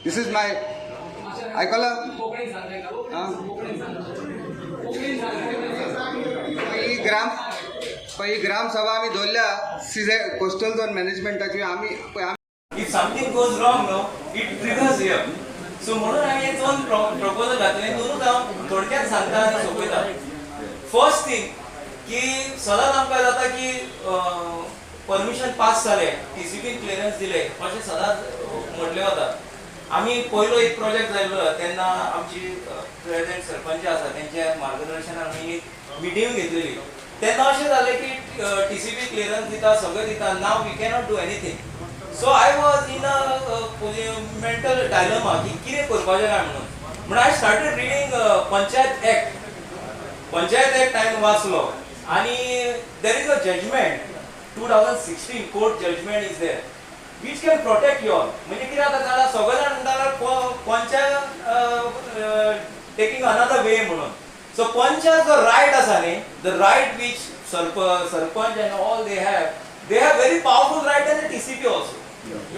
This is my ऐकलं पही ग्राम सभा आम्ही दोल्ल्या सीजे कोस्टल झोन मॅनेजमेंटाची आम्ही If something goes wrong, no, it triggers here. So म्हणून आम्ही एक दोन प्रपोजल घातले, दोनूच हांव थोडक्यात सांगता आनी सोंपयता. फर्स्ट थिंग की सदांच आमकां जाता की परमिशन पास जालें, टीसीपी क्लियरन्स दिले अशें सदांच म्हटलें वता. आमी पयलो एक प्रोजेक्ट जाल्लो तेन्ना आमची प्रेसिडेंट सरपंच आसा तेंच्या मार्गदर्शनान आमी एक मिटींग घेतलेली. तेन्ना अशें जालें की टीसीपी क्लियरन्स दिता सगळें दिता, now we cannot do anything. So I was in a mental dilemma की कितें करपाचें काय म्हणून. I started reading Panchayat Act. Panchayat Act हांवें वाचलो आनी there is a judgment 2016 court judgment is there which can protect you all. म्हणजे कितें जाता जाल्यार सगळे जाण म्हणटात पंचायत taking another way म्हणून. So पंचायत जो right आसा न्ही, the right which sarpanch and all they have very powerful right and the TCP also.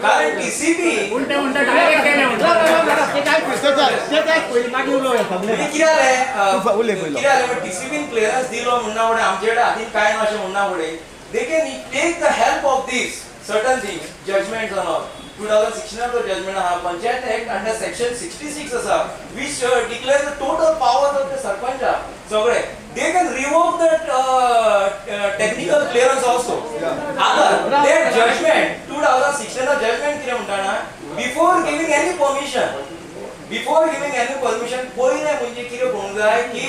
कारण टीसीपी उलटे डायरेक्ट केले ते काय पहिले मागे उलो सगळे किराले टीसीपी क्लियरन्स दिलो म्हणना फुडें आमचे कडेन आदीं कांय ना अशें म्हणना फुडें they can take the help of these certain things judgements on all 2016 जो जजमेंट आहा पंचायत एक्ट अंडर सेक्शन 66 आसा which declares the total powers of the sarpanch सगळे they can revoke the technical clearance also. Other that judgment 2016 चा judgment कितें म्हणटा before giving any permission पहिले म्हणजे कितें म्हणूंक जाय की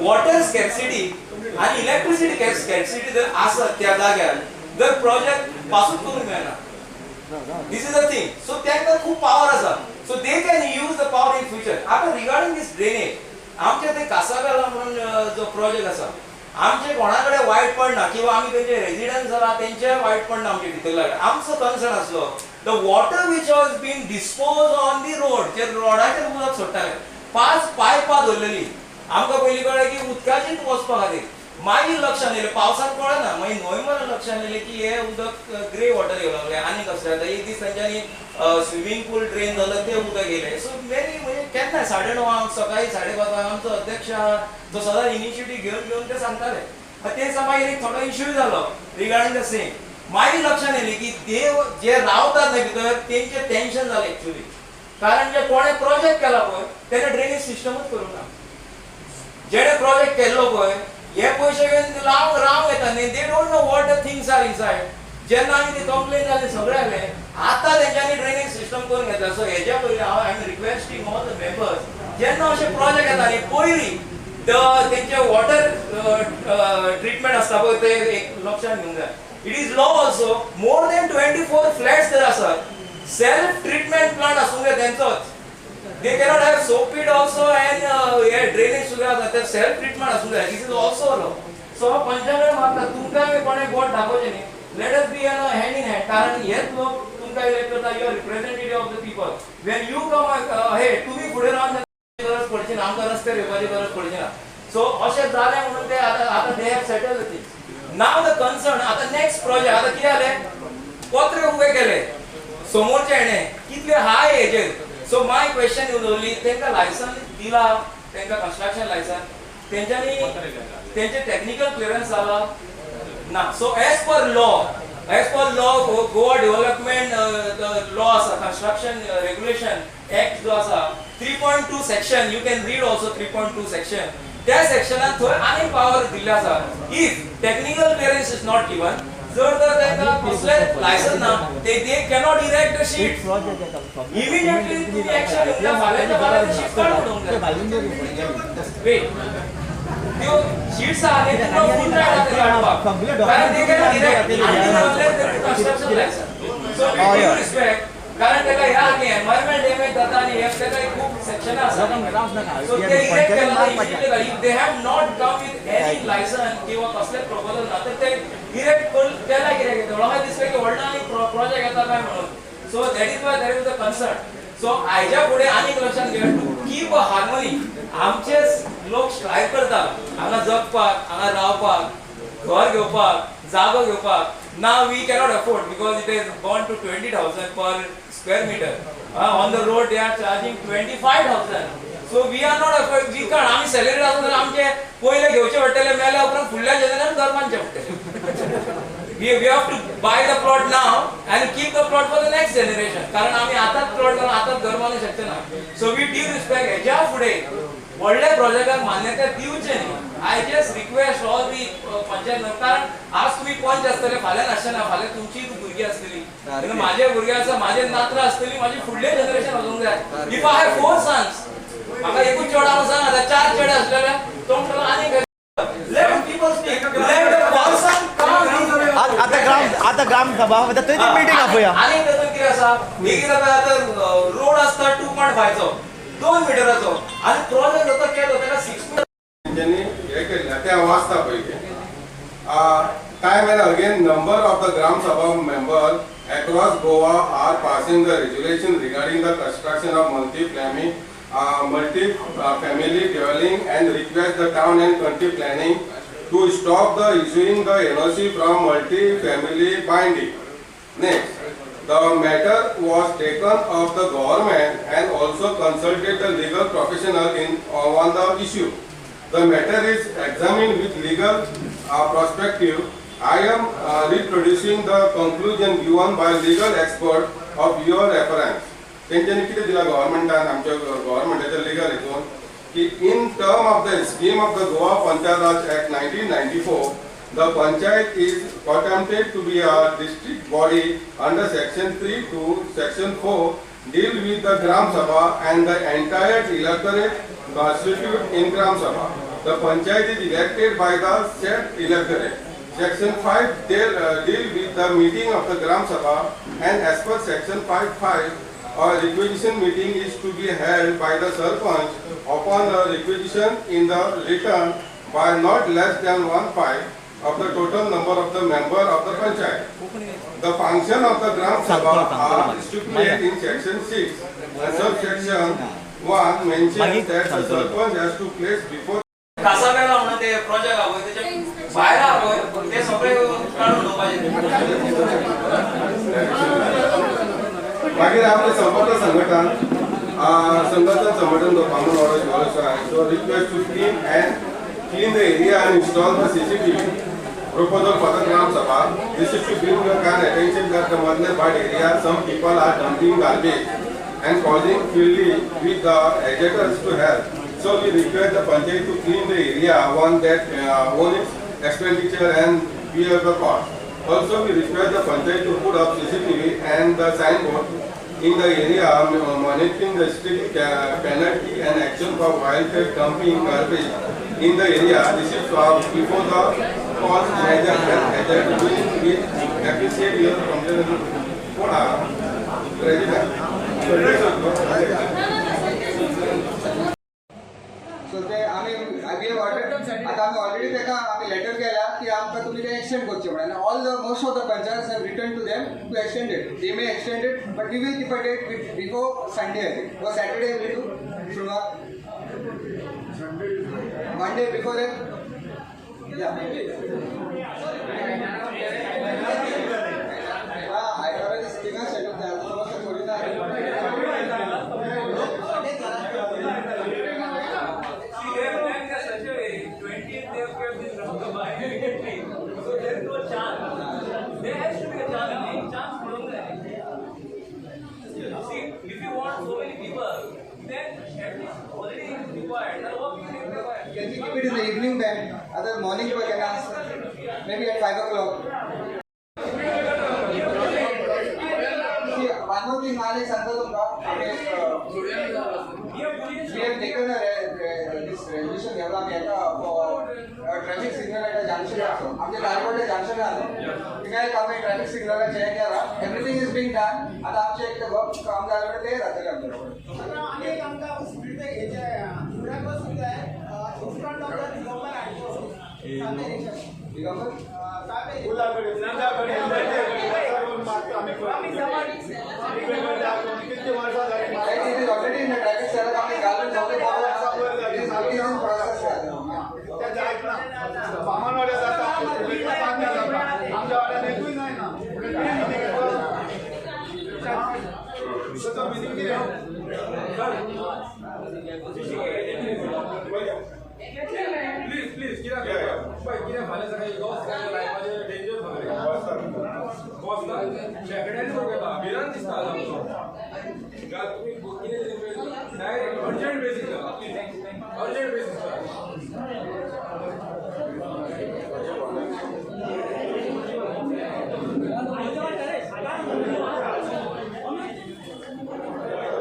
water scarcity आणि electricity scarcity जर आसत त्या जाग्यार जर प्रोजेक्ट पासूच करूंक मेळना. This is the thing. So त्यांका खूप पावर आसा. So they can use the power in future. आता regarding this drainage, आमचे ते कासावेला म्हणून जो प्रोजेक्ट आसा, आमचे कोणाकडे वाईट पडना किंवा आम्ही त्यांचे रेजिडेंट्स आला त्यांचे वाईट पडना आमचे भितरले. आमचो कन्सर्न आसलो the water which was being disposed on the road, जे रोडाचेर उदक सोडटाले, 5 पायपां दवरलेली. आमकां पयलीं कळ्ळें की उदकाचीच वचपा खातीर. मागीर लक्षांत येयलें पावसाक कळना, मागीर नोव्हेंबरान लक्षांत येयलें की हे उदक ग्रे वॉटर येवंक लागलें आनी कसलें जाता. एक दीस तांच्यांनी स्विमींग पूल ड्रेन जालो ते उदक येयलें. सो वेरी म्हणजे केन्ना 9:30 सकाळी 5:30 आमचो अध्यक्ष जो सदां इनिशिएटीव घेवन ते सांगताले. ते मागीर एक थोडो इश्यू जालो रिगार्डिंग द सेम. मागीर लक्षांत येयलें की देव जे रावतात न्हय भितर तेंचें टेन्शन जालें एक्चुअली. कारण जे कोणें प्रोजेक्ट केला पळय तेणें ड्रेनेज सिस्टमूच करूंक ना. जेणे प्रोजेक्ट केल्लो पळय हे पयशे घेवन राव येता न्ही, they don't know what the things are inside. जेन्ना आमी ती कंप्लेन जाली सगळे आले आतां तेंच्यांनी ड्रेनेज सिस्टम करून घेतला. सो हेच्या पयलीं I am requesting all the members जेन्ना अशे प्रोजेक्ट येता न्ही पयलीं तेंचे वॉटर ट्रिटमेंट आसता पळय ते एक लक्षांत घेवंक जाय. It is law also more than 24 flats जर आसात सेल्फ ट्रिटमेंट प्लांट आसूंक जाय तेंचोच. They cannot have soap pit also and drainage सुद्धा तर self treatment आसूंक जाय. This is also law. So panchayat मागता तुमकां कोणे बोट दाखोवचें न्ही. Let us be hand in hand. कारण हेच लोक तुमकां इलेक्ट करता, you are representative of the people. When you come ahead, तुम्ही फुडें रावन गरज पडची ना, आमकां रस्त्यार येवपाची गरज पडची ना. सो अशें जालें म्हणून ते आतां they have settled the thing. Now the concern आतां next project आतां कितें जालें पत्र उबे केले समोरच्या हेणे कितले हाय हेजेर. So my question is only तेंका लायसन दिला तेंका कंस्ट्रक्शन लायसन तेंच्यांनी तेंचे टेक्निकल क्लियरन्स जाला ना. So as per law Goa development law आसा कंस्ट्रक्शन रेग्युलेशन एक्ट जो आसा 3.2 section you can read also 3.2 section त्या सेक्शनात थंय आनी पावर दिल्ले आसा. If technical clearance is not given जर तेंका कसले लायसन ना दे cannot erect the sheet immediately तुम्ही एक्शन घेतल्या फाल्यां ते शीट काडून वेट त्यो शीट्स आले ते फुल रायट काडपाक कारण ते cannot erect construction licence. So we respect कारण तेका ह्या एनवायरमेंट डॅमेज जाता आनी हे तेका खूप सेक्शन आसा. सो ते इरेक्ट केला immediately they have not come with any licence किंवा कसले प्रपोजल ना तर ते इरेक्ट केला कितें घेतलो म्हाका दिसलें की व्हडलो आनी प्रोजेक्ट येता काय म्हणून. So that is Y that is the concern. So हाज्या फुडें आनीक लक्षांत घेवन टू कीप अ हार्मनी आमचे लोक स्ट्रायक करता हांगा जगपाक हांगा रावपाक घर घेवपाक जागो घेवपाक. Now we cannot afford because it has gone to 20,000 per square meter. On the road they are charging 25,000. So we are not afraid. We can't. आम्ही सॅलरी आसतना आमचे पहिले घेवचे पडटले मेल्या उपरांत फुडल्या जनरेशन करपाचे पडटले. We have to buy the plot now and keep the plot for the next generation. कारण आम्ही आताच प्लॉट करून आताच घर बांधू शकते ना. So we due respect हेच्या फुडे व्हडल्या प्रोजेक्टाक मान्यता दिवचे न्ही. I just request all the panchayat कारण आज तुम्ही पंच असतले फाल्यां नासतना फाल्यां तुमची भुरगीं असतली. माझे भुरगे आसा माझे नात्र असतली माझी फुडले जनरेशन वचूंक जाय. If I have 4 sons म्हाका एकूच चेडो आसा सांग 4 चेडे असलेले तो म्हणटा आनी let people speak. Let the person come. आता ग्राम सभा थंय ती मीटिंग आपोवया. आणि तातूंत कितें आसा एक आता रोड आसता 2.5 चो 2 मिटराचो आणि प्रोजेक्ट जाता केलो ताका 6 मीटर ज्यांनी हे केलें तें वाचता पयलीं. Time and again, number of the Gram Sabha members across Goa are passing the resolution regarding the construction of multi-family dwelling and request the town and country planning to stop the issuing the NOC from multi-family binding. Next, the matter was taken of the government and also consulted the legal professional on the issue. The matter is examined with legal perspective. I am reproducing the conclusion given by legal expert of your reference. तेंच्यांनी कितें दिला गव्हर्मेंटान आमच्या गव्हर्मेंटाच्या legal हितून की in term of the scheme of the Goa panchayat Raj act 1994 the panchayat is attempted to be a district body under section 3 to section 4 deal with the Gram Sabha and the entire electorate constituted in Gram Sabha. The panchayat is elected by the said electorate. Section 5 deal with the meeting of the Gram Sabha and as per section 5.5 a requisition meeting is to be held by the Sarpanch upon a requisition in the return by not less than 1/5 of the total number of the member of the Panchayat. The function of the Gram Sabha are stipulated in section 6 and subsection 1 mentions that the Sarpanch has to place before कासावेला म्हणून ते project आहोत त्याच्या बाहेर आहोत ते सगळे काढून ठेवपाचे. मागीर आपले संपर्क संघटन संघटन common order so request to clean the area and install the CCTV. Proposal for the Gram Sabha. This is to bring your kind attention that the Madle Bad area some people are dumping garbage and causing filthy with the agitators to help. So we request the Panchayat to clean the area one that own its expenditure and bear the cost. Also we request the Panchayat to put up CCTV and the signboard in the area monitoring the strict penalty and action for wildlife dumping garbage in the area. This is before the cost measure and hazard we appreciate your President. So ते आम्ही आता आम्ही already ताका आम्ही letter केला की आमकां तुमी ते एक्सटेंड करचे म्हणून all the most of the panchayat have return to them to extend it. They may extend it but we will keep a date before Sunday I think व सॅटरडे वी डू शुक्रवार Monday before that या आयतारा दिस थिंगा setup जाय समस्या थोडी ना If you want so many people, then at least already required. Now what you require? Can you keep it in the evening then? Other morning we can ask. Maybe at 5 o'clock. See, one more thing I will we have taken this resolution for traffic signal at a junction also. आमच्या दारवाडे junction आहे. तिकडे काम आहे traffic signal check करा. Everything is being done. आता आमचे एक work काम झालं ते राहते आमच्याकडे. आणि एक आमचा स्पीड घ्यायचा आहे. पुढे बस सुद्धा आहे. फ्रंट ऑफ द दिगंबर आहे. दिगंबर साहेब उलाकडे आम्ही किती वर्ष झाली it is already in the traffic sir आम्ही घालून ठेवले. It is already in process आहे. त्याच्या ऐक ना सामानवाड्या जातात आमच्या वाड्या नेतोय नाही ना प्लीज किती फाल्यां सकाळी लॉस जालें लायफाचे डेंजर खबर बॉस ना शेकड्यांनी सोडला भिरांत दिसता आमचो तुम्ही कितें direct urgent basis urgent basis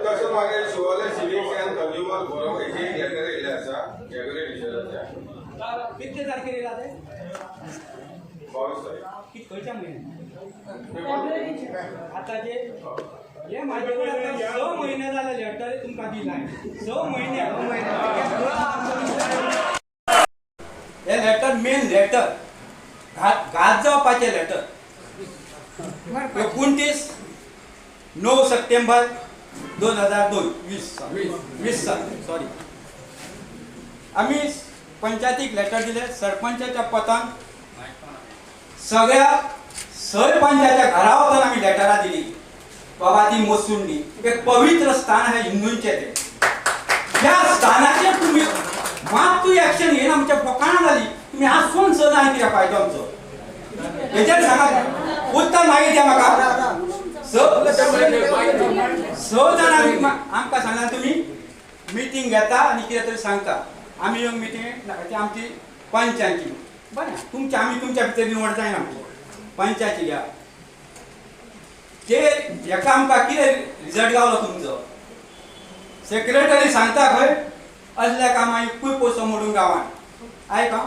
तसं मागे शिवाले सिविंग्स अँड कंझ्युमर फोरम हेची एक लेटर येयल्लें आसा कॅबिनेट मिशनाच्या कितले तारखेर येयला ते 22 तारीख कित खंयच्या म्हयन्यात आतां जे हे म्हाजे कडेन आतां 6 म्हयने जाले लेटर तुमकां दिलाय 6 म्हयने हे लेटर मेन लेटर घात जावपाचें लेटर 29 सप्टेंबर 2020 सॉरी आम्ही पंचायतीक लेटर दिले सरपंचाच्या पतान सगळ्या सरपंचाच्या घरा वचून आम्ही लेटरां दिली बाबा ती मोसुंडी एक पवित्र स्थान आहे हिंदूंचे ते त्या स्थानाचेर तुम्ही मात्तूय एक्शन घेवन आमच्या फकाणां जाली तुम्ही आसून सदां कित्याक पाहिजे आमचो हेचेर सांगात उत्तर मागीर द्या म्हाका स जाणांक आमकां सांगला तुम्ही मिटींग घेता आनी कितें तरी सांगता आमी येवन मिटींग आमची पंचायती बरें तुमची आमी तुमच्या भितर निवड जायना आमची पंचायती घ्या ते हेका आमकां कितें रिजल्ट गावलो तुमचो सेक्रेटरी सांगता खंय असल्या कामां एकूय पयसो मोडून गांवांत आयका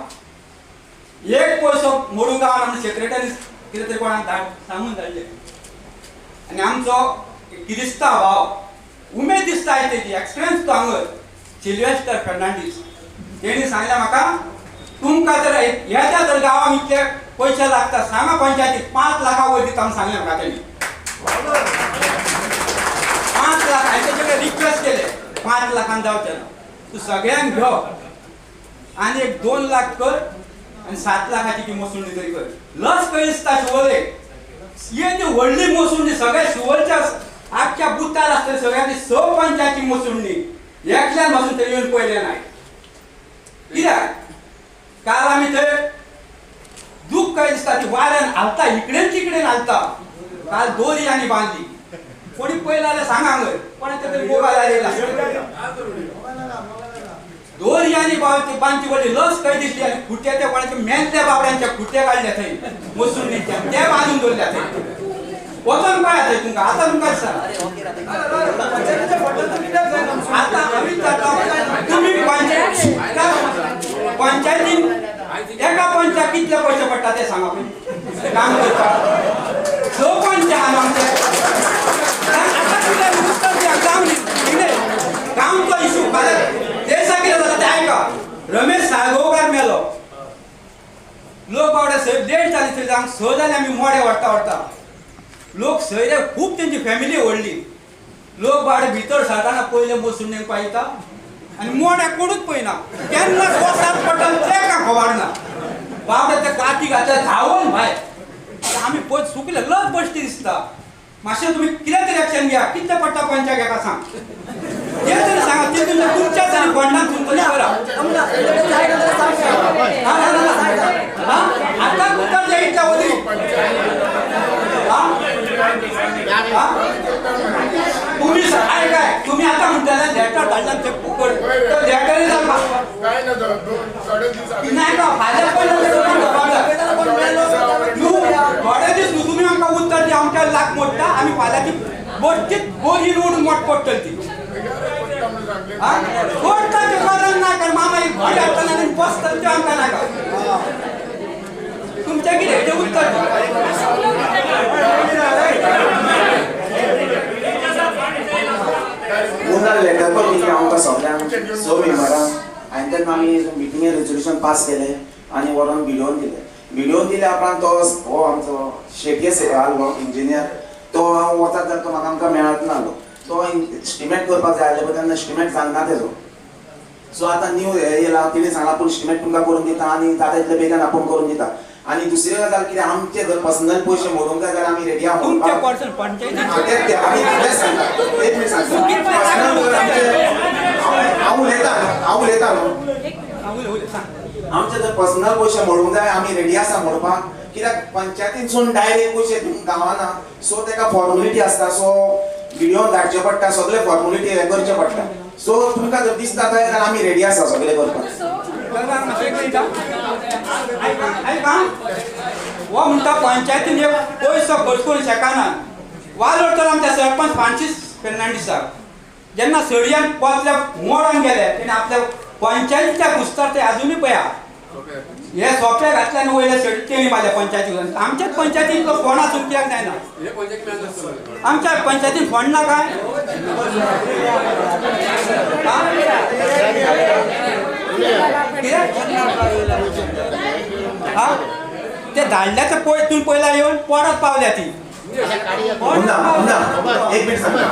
एक पयसो मोडून गांवांत आमी सेक्रेटरी कितें तरी कोणाक सांगून धाडले आनी आमचो किरिस्ता भाव उमेद दिसता तेजी एक्सपिरियन्स तो हांगर सिल्वेस्टर फर्नांडीस तेणी सांगलें म्हाका तुमकां जर ह्या जर गांवांत इतले पयशे लागता सांगा पंचायतीक 5 लाखा वयर दिता म्हूण सांगलें म्हाका तेणी 5 लाख हांवें तेजे कडेन रिक्वेस्ट केले 5 लाखान जावचें ना तूं सगळ्यांक घेव आनी एक 2 लाख कर आनी 7 लाखाची ती मोसुंडी तरी कर लस खंय दिसता शिवोले हे ती व्हडली मोसुंडी सगळ्या शिवोलच्या आख्या बुतार आसता सगळ्यांनी स पंचायती मोसुंडी एकल्यान पासून तरी येवन पळयलें नाय कित्याक काल आमी थंय दूख काय दिसता ती वाऱ्यान हालता इकडेन तिकडेन हालता काल दोरी आनी बांदली कोणी पळयला जाल्यार सांगा हांगर कोणाच्या तरी मोबायलार येयला दोरी आनी बांदची व्हडली लस काय दिसली आनी खुट्या त्या कोणाच्या मेल्ल्या बाबड्यांच्या खुट्या काडल्या थंय मोसुंडीच्या ते बांदून दवरल्या थंय वचून पळया थंय तुमकां आतां तुमकां आतां आमी तुम्ही पंचायतीन एका पंचाक कितले पयशे पडटा ते सांगा पळय काम करपाक स पंच आहा आमचे आतां कितें उत्तर दियात गांवचो इशू देशा कितें जाता ते आयका रमेश साळगांवकार मेलो लोक बावडे सय लेट जाली थंय जावंक स जाली आमी मोडे व्हरता लोक सयरे खूब तेंची फॅमिली व्हडली लोक बावडे भितर सरताना पयले मोसुंडेक पायता आनी मोड्या कोणूच पळयना केन्ना वसात पडटा तेका खबर ना बाबडे ते काठी घातल्या धांवून भायर आमी पळय सुकले लज बश्टी दिसता मातशें तुमी कितें तरी एक्शन घेया कितले पडटा पंचाक एका सांग ते तरी सांगा ते तुमच्या तरी फंडान तुमचो करा आतां उतर द्या इतल्या वरी तुम्ही काय तुम्ही आता म्हणताना लेटर धाडला ते फुकट तर लेटरही जाता काय ना नाही का फायदा पण थोडे दीस तुम्ही आमकां उत्तर दी आमच्या लाख मोडटा आमी फाल्याची बोटीत बोरी रोडून मोठ पडटली ती कोर्टा ते बदल ना कर मामा एक घोडे हाडटना आनी बसतले ते आमकां नाका तुमच्या कितें हेजें उत्तर मुद्दल लेटर पण दिली आमकां सगळ्यांक स मेंबरांक आनी तेन्ना आमी मिटिंगेर रेजोल्युशन पास केलें आनी व्हरोन भिडोवन दिले उपरांत तो आमचो शेटये आल्हो इंजिनियर तो वचत जाल्यार तो आमकां मेळत नाहलो तो एस्टिमेट करपाक जाय आसलें तेन्ना एस्टिमेट जावना तेजो सो आतां न्यू येयला तिणें सांगला पूण एस्टिमेट तुमकां करून दिता आनी जाता तितले बेगीन आपूण करून दिता आनी दुसरी गजाल कितें आमचे जर पर्सनल पयशे मोडूंक जाय जाल्यार आमी रेडी आहा तुमचे पर्सन पंचायती आमी कितें सांगता एक मिनीट सांगता पर्सनल जर आमचे जाय आमी रेडी आसा म्हणपाक कित्याक पंचायतीनसून डायरेक्ट पयशे दिवंक गांवाना सो तेका फॉर्मेलिटी आसता सो व्हिडिओ धाडचे पडटा सगळे फॉर्मेलिटी हे करचे पडटा सो तुमकां जर दिसता थंय जाल्यार आमी रेडी आसा सगळे करपाक वो म्हणटा पंचायतीन एक पयसो खर्च करून शकना वालोड तर आमच्या सरपंच फ्रांसीस फेर्नांडीसाक जेन्ना सडयान पोतल्या मोडान गेले तेणे आपल्या पंचायतीच्या कुस्तार ते अजूनही पया हे सोप्या घातल्यान वयले सडी तेणी माझ्या पंचायतीन आमच्याच पंचायतीन तो कोणासून कित्याक जायना आमच्या पंचायतीन फंड ना काय ते धाडल्याचं तुम्ही पहिला येऊन परत पावल्या ती एक मिनिट सांगता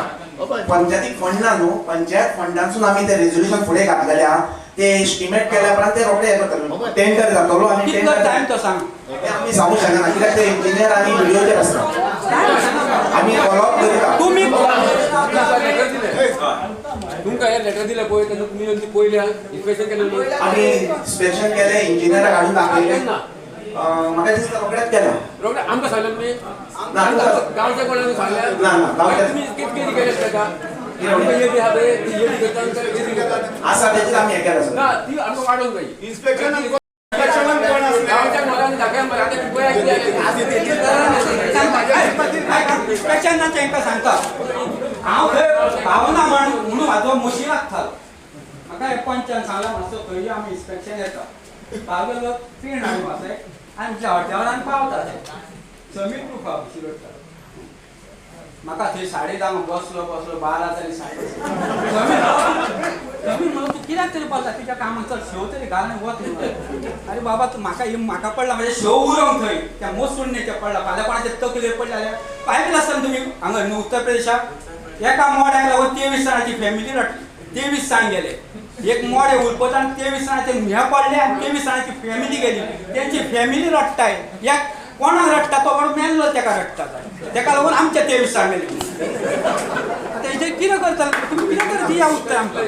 पंचायतीक फंड ना न्हू पंचायत फंडांसून आमी ते रेजोल्युशन फुडें घातलेले आहा ते एस्टिमेट केल्या उपरांत ते रोखडे हे करतले टेंडर जातलो आनी कितलो टाइम तो सांग ते आमी सांगू शकना कित्याक ते इंजिनियर आनी व्हिडिओचेर आसता आमी फॉलोअप करता तुम्ही तुमकां हे लेटर दिलें पळय तेन्ना तुमी पयले इन्स्पेक्शन केलें आमी इन्स्पेक्शन केलें इंजिनियराक हाडून दाखयलें म्हाका दिसता रोखडेच केला रोखडें आमकां सांगलें तुमी ना गांवच्या कोणाक सांगलें ना गांवच्या तुमी कितें केलें तेका आमकां येदी आहा पळय ती येदी करता आमकां येदी करता आसा तेजेर आमी हे केला ना ती आमकां वाडोवंक जाय गांवच्या कोणाक दाखय मरे आतां पळय इन्स्पेक्शनाचें हांकां सांगता हांव थंय पावना म्हणून म्हाजो मशी लागतालो म्हाका हे पंचान सांगला मातसो खंय आमी इन्स्पेक्शन येता पावलो ट्रेन हाडून वचय आनी आमच्या हॉटेलान पावता ते समीर प्रूफ हांव शिरोडटा म्हाका थंय 10:30 बसलो 12 जाली 10:30 समीर म्हणून तूं कित्याक तरी बोलता तुज्या कामाक चल शेव तरी घाल आनी वच अरे बाबा तूं म्हाका पडला म्हणजे शेव उरोंक थंय त्या मोसुण्णेच्या पडला फाल्यां कोणाचे तकलेर पडले जाल्यार पायकला आसतना तुमी हांगा न्हू उत्तर प्रदेशाक एका मोड्याक लागून 23 जाणांची फॅमिली रटली 23 जाण गेले एक मोडे उरपतान 23 जाणांचे ह्या पडले आनी 23 जाणांची फॅमिली गेली तेंची फॅमिली रडटाय एक कोणाक रडटा तो बरो मेल्लो तेका रडटा तेका लागून आमच्या 23 जाण गेले आतां हेजेर कितें करता तुमी कितें करता या उत्तर आमकां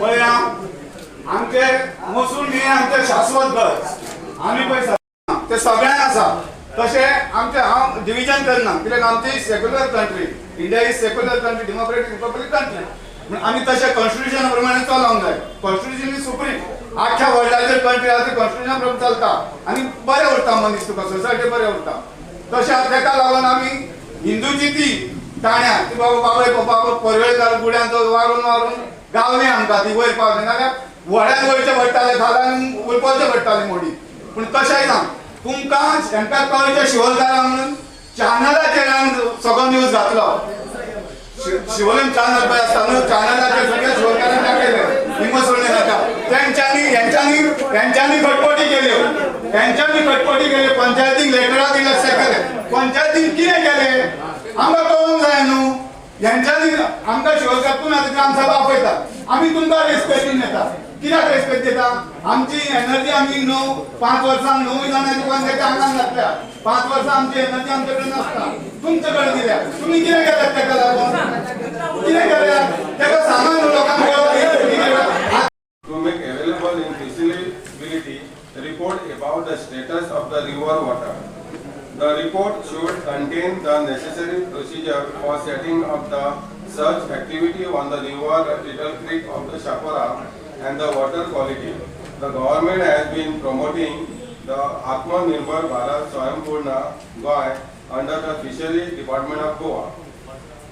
पळया आमचे मसून न्ही आमचे शाश्वत घर आमी पळय ते सगळ्यांक आसा तशें आमचे हांव डिविजन करना कित्याक आमची secular country India is secular country democratic republic country पूण आमी तशें कॉन्स्टिट्यूशन प्रमाणे चलोंक जाय कॉन्स्टिट्यूशन इज सुप्रीम आख्या वर्ल्डाचेर कंट्री आसा ती कॉन्स्टिट्यूशन प्रमाणे चलता आनी बरें उरता मनीस तुका सोसायटी बरें उरता तशें तेका लागून आमी हिंदूची ती ताण्या ती बाबा पर्वेळकार गुड्यांचो वारून गावली आमकां ती वयर पावली नाल्यार व्हड्यान वयचें पडटालें खालान उरपाचें पडटालें मोडी पूण तशेंय ना तुमकां शंकर कॉलेजच्या शिवलकारा म्हणून चॅनलाचेर सगळो न्यूज घातलो शिवलिंग चॅनल पळय आसता न्हू चॅनलाचेर सगळ्या शिवलकारांक दाखयलें हिंग सोडले नाका तेंच्यांनी खटपटी केल्यो पंचायतीक लेटरां दिल्या सेकले पंचायतीन कितें केलें आमकां कळोवंक जाय न्हू हेंच्यांनी आमकां शिवलकार तुमी आतां ग्रामसभा आपयतात आमी तुमकां रेस्पेक्टीन येता कित्याक रेस्पेक्ट दिता आमची एनर्जी आमी 5 वर्सां 9 जाणांनी पंचायती आंगान घातल्या 5 वर्सां आमची एनर्जी आमचे कडेन नासता तुमचे कडेन दिल्या तुमी कितें केल्यात तेका लागून कितें केल्यात तेका सांगा न्हू लोकांक To make available in feasibility report about the status of the river water. The report should contain the necessary procedure for setting up the such activity on the river Little Creek of the Shapora and the water quality. The government has been promoting the Atmanirbhar Bharat Swayambhurna Goy under the Fishery Department of Goa.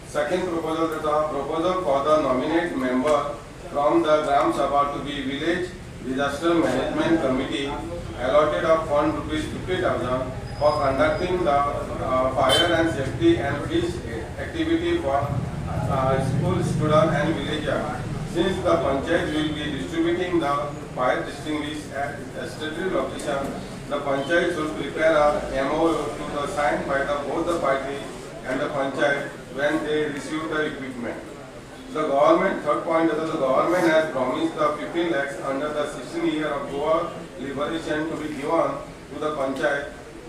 Second proposal for the nominate member from the Gram Sabha to be Village Disaster Management Committee allotted of fund ₹50,000 for conducting the fire and safety and fish activity for school students and villagers. Since the panchayat will be distributing the fire extinguishers at a strategic location, the panchayat should prepare a MOU to the signed by both the parties and the panchayat when they receive the equipment. The government, third point is that the government has promised the 15 lakhs under the 16 year of Goa liberation to be given to the panchayat.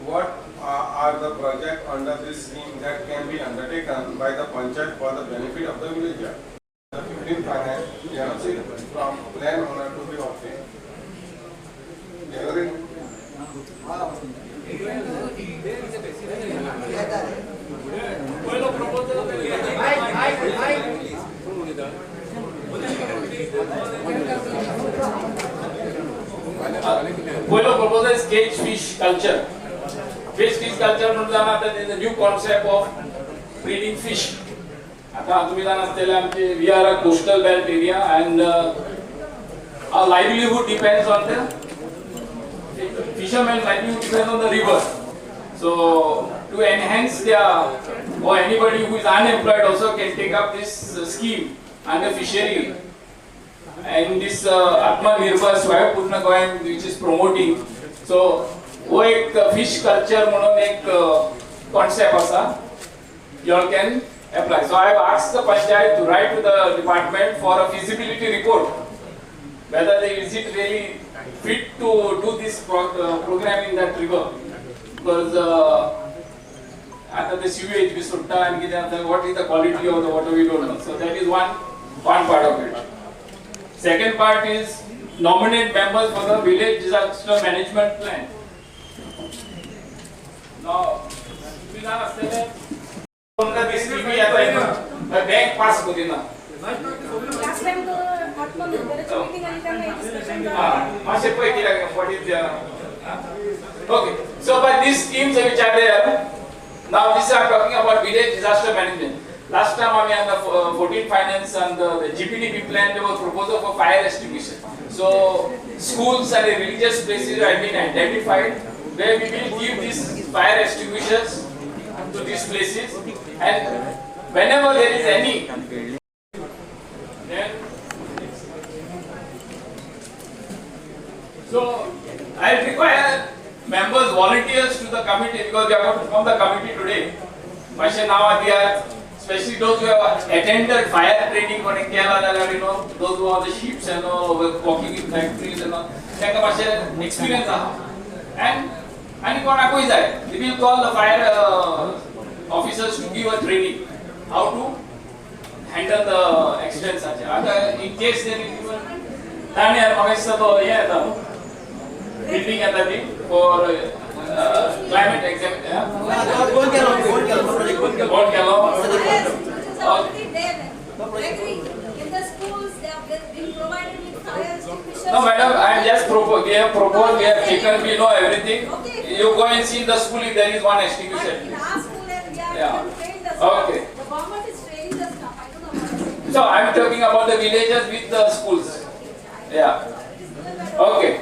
What are the projects under this scheme that can be undertaken by the panchayat for the benefit of the villager? within finance, NOC from landowner to be obtained. Agree? पहिलो proposal is cage fish culture. Cage fish culture म्हणजे आता there is a new concept of breeding fish. आता तुम्ही जाण असलेले आमचे we are a coastal belt area and our livelihood depends on the fishermen's livelihood depends on the river. So to enhance their or anybody who is unemployed also can take up this scheme under fishery. And this Atmanirbhar Swayambhurna government which is promoting. So वो एक fish culture म्हणून एक concept असा. You all can apply. So I have asked the Panchayat to write to the department for a feasibility report. Whether is it really fit to do this program in that river? Because after the sewage we sutta and what is the quality of the water we don't know. So that is one part of it. Second part is nominate members for the village disaster management plan. Now, we now say this will be at the bank pass होती ना. Last time the Atmanirbhar meeting आणि त्यांना discussion मासे पैकी लागेल what is the okay. So by these schemes which are there, now this I'm talking about village disaster management. Last time I mean the 14 finance and the GPDP plan there was proposal for fire extinguishing. So schools and religious places have been identified where we will give these fire extinguishers to these places, and whenever there is any then so I require members volunteers to the committee because we are going to form the committee today. Mashe now they are especially those who have attended fire training for Kerala, you know, those who are the ships and all, working in factories and all, they have experience. And we will call the fire officers to give a training how to handle the accidents. In case there is building at the thing for climate exam. in the schools they have been provided with fire extinguishers. No, madam, I am just proposed. We have taken, we know everything. Okay. You go and see in the school if there is one extinguisher. In our school and we are Yeah. even trained the staff. Okay. The government is training the staff. I don't know what is So I am talking about the villages with the schools. Yeah. Okay.